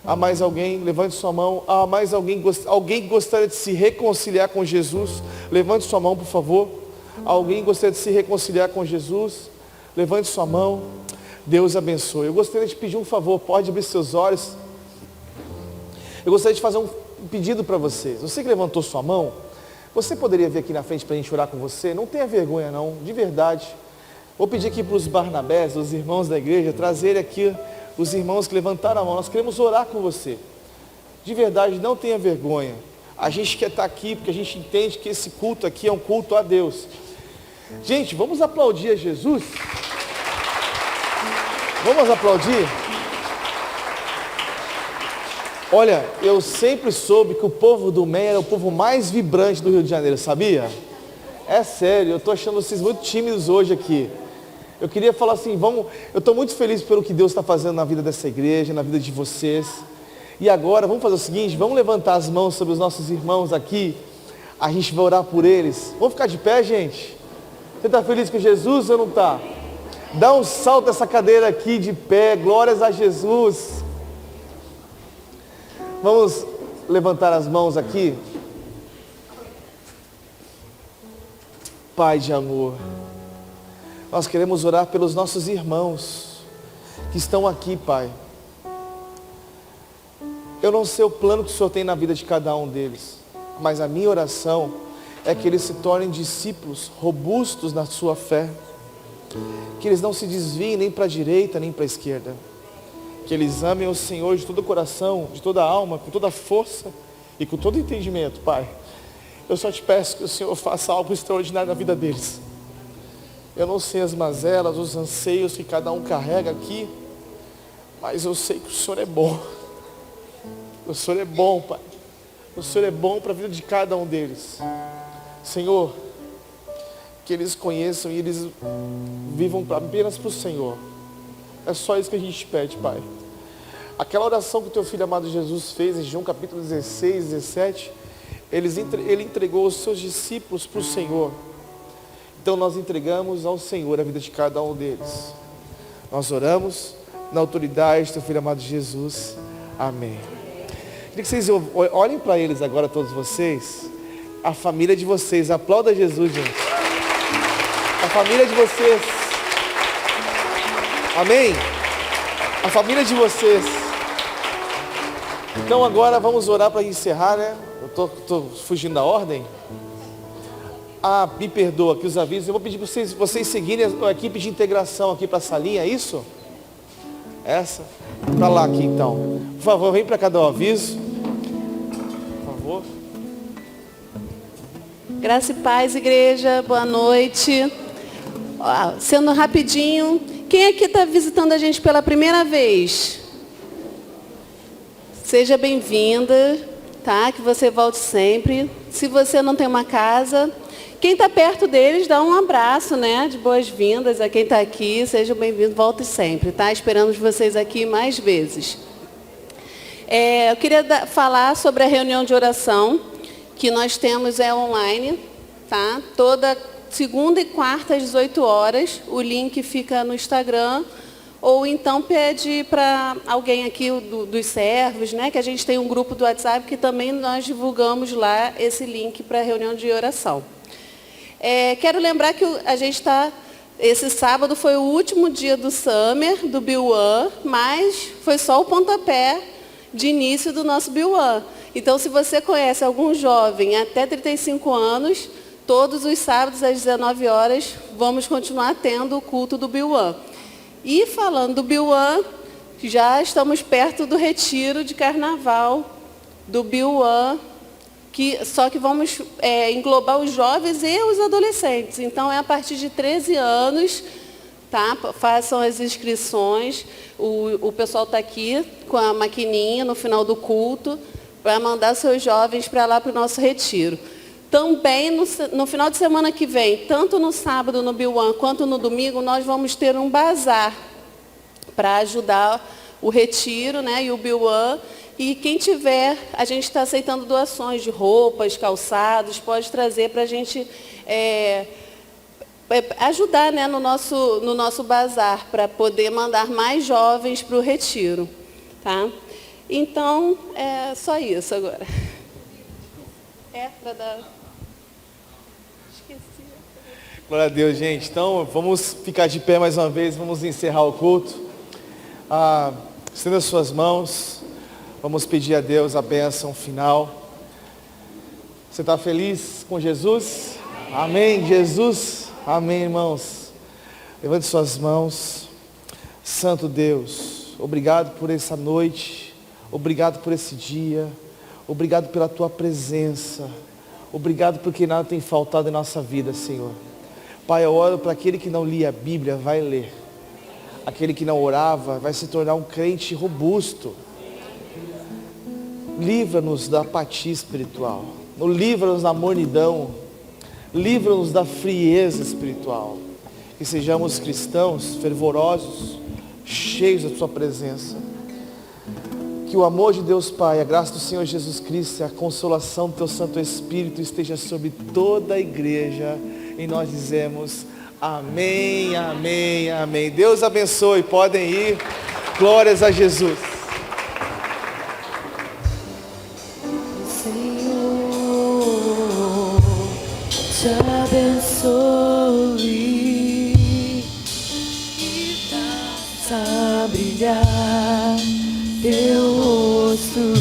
Há mais alguém? Levante sua mão. Há mais alguém que gostaria de se reconciliar com Jesus? Levante sua mão, por favor. Alguém gostaria de se reconciliar com Jesus? Levante sua mão. Deus abençoe. Eu gostaria de pedir um favor. Pode abrir seus olhos. Eu gostaria de fazer um pedido para vocês. Você que levantou sua mão, você poderia vir aqui na frente para a gente orar com você? Não tenha vergonha não, de verdade. Vou pedir aqui para os Barnabés, os irmãos da igreja, trazerem aqui os irmãos que levantaram a mão. Nós queremos orar com você. De verdade, não tenha vergonha. A gente quer estar aqui porque a gente entende que esse culto aqui é um culto a Deus. Gente, vamos aplaudir a Jesus? Vamos aplaudir? Olha, eu sempre soube que o povo do MEI era o povo mais vibrante do Rio de Janeiro, sabia? É sério, eu estou achando vocês muito tímidos hoje aqui. Eu queria falar assim, eu estou muito feliz pelo que Deus está fazendo na vida dessa igreja, na vida de vocês. E agora, vamos fazer o seguinte, vamos levantar as mãos sobre os nossos irmãos aqui. A gente vai orar por eles. Vamos ficar de pé, gente? Você está feliz com Jesus ou não está? Dá um salto dessa cadeira aqui de pé, glórias a Jesus. Vamos levantar as mãos aqui. Pai de amor, nós queremos orar pelos nossos irmãos que estão aqui, Pai. Eu não sei o plano que o Senhor tem na vida de cada um deles, mas a minha oração é que eles se tornem discípulos robustos na sua fé, que eles não se desviem nem para a direita nem para a esquerda, que eles amem o Senhor de todo o coração, de toda a alma, com toda a força e com todo o entendimento, Pai. Eu só te peço que o Senhor faça algo extraordinário na vida deles. Eu não sei as mazelas, os anseios que cada um carrega aqui, mas eu sei que o Senhor é bom. O Senhor é bom, Pai. O Senhor é bom para a vida de cada um deles. Senhor, que eles conheçam e eles vivam apenas para o Senhor. É só isso que a gente pede, Pai. Aquela oração que o teu Filho amado Jesus fez em João capítulo 16, 17, ele entregou os seus discípulos para o Senhor. Então nós entregamos ao Senhor a vida de cada um deles. Nós oramos na autoridade do teu Filho amado Jesus. Amém. Queria que vocês olhem para eles agora, todos vocês. A família de vocês. Aplauda Jesus, gente. A família de vocês. Amém? A família de vocês. Então agora vamos orar para encerrar, né? Eu tô fugindo da ordem. Ah, me perdoa aqui os avisos. Eu vou pedir para vocês seguirem a equipe de integração aqui para a salinha, é isso? Essa? Para lá aqui então. Por favor, vem para cá dar o aviso. Por favor. Graça e paz, igreja. Boa noite. Sendo rapidinho, quem aqui está visitando a gente pela primeira vez? Seja bem-vinda, tá? Que você volte sempre. Se você não tem uma casa, quem está perto deles, dá um abraço, né? De boas-vindas a quem está aqui. Sejam bem-vindos, volte sempre, tá? Esperamos vocês aqui mais vezes. Eu queria falar sobre a reunião de oração que nós temos online, tá? Toda segunda e quarta às 18 horas. O link fica no Instagram. Ou então pede para alguém aqui dos servos, né? Que a gente tem um grupo do WhatsApp que também nós divulgamos lá esse link para a reunião de oração. Quero lembrar que a gente está... Esse sábado foi o último dia do Summer, do Bill One, mas foi só o pontapé de início do nosso Bill One. Então, se você conhece algum jovem até 35 anos, todos os sábados às 19 horas, vamos continuar tendo o culto do Bill One. E falando do Bill One, já estamos perto do retiro de carnaval do Bill One, só que vamos englobar os jovens e os adolescentes. Então, é a partir de 13 anos, tá? Façam as inscrições. O pessoal está aqui com a maquininha no final do culto para mandar seus jovens para lá para o nosso retiro. Também, no final de semana que vem, tanto no sábado, no Bill One, quanto no domingo, nós vamos ter um bazar para ajudar o retiro, né, e o Bill One. E quem tiver, a gente está aceitando doações de roupas, calçados, pode trazer para a gente ajudar, né, no nosso bazar, para poder mandar mais jovens para o retiro. Tá? Então, é só isso agora. Para dar... Glória a Deus, gente. Então, vamos ficar de pé mais uma vez, vamos encerrar o culto. Estenda as suas mãos, vamos pedir a Deus a bênção final. Você está feliz com Jesus? Amém, Jesus? Amém, irmãos. Levante suas mãos. Santo Deus, obrigado por essa noite, obrigado por esse dia, obrigado pela tua presença, obrigado porque nada tem faltado em nossa vida, Senhor. Pai, eu oro para aquele que não lia a Bíblia, vai ler. Aquele que não orava, vai se tornar um crente robusto. Livra-nos da apatia espiritual. Livra-nos da mornidão. Livra-nos da frieza espiritual. Que sejamos cristãos fervorosos, cheios da tua presença. Que o amor de Deus Pai, a graça do Senhor Jesus Cristo e a consolação do teu Santo Espírito esteja sobre toda a igreja. E nós dizemos amém, amém, amém. Deus abençoe, podem ir. Glórias a Jesus. Senhor, te abençoe e faça brilhar teu rosto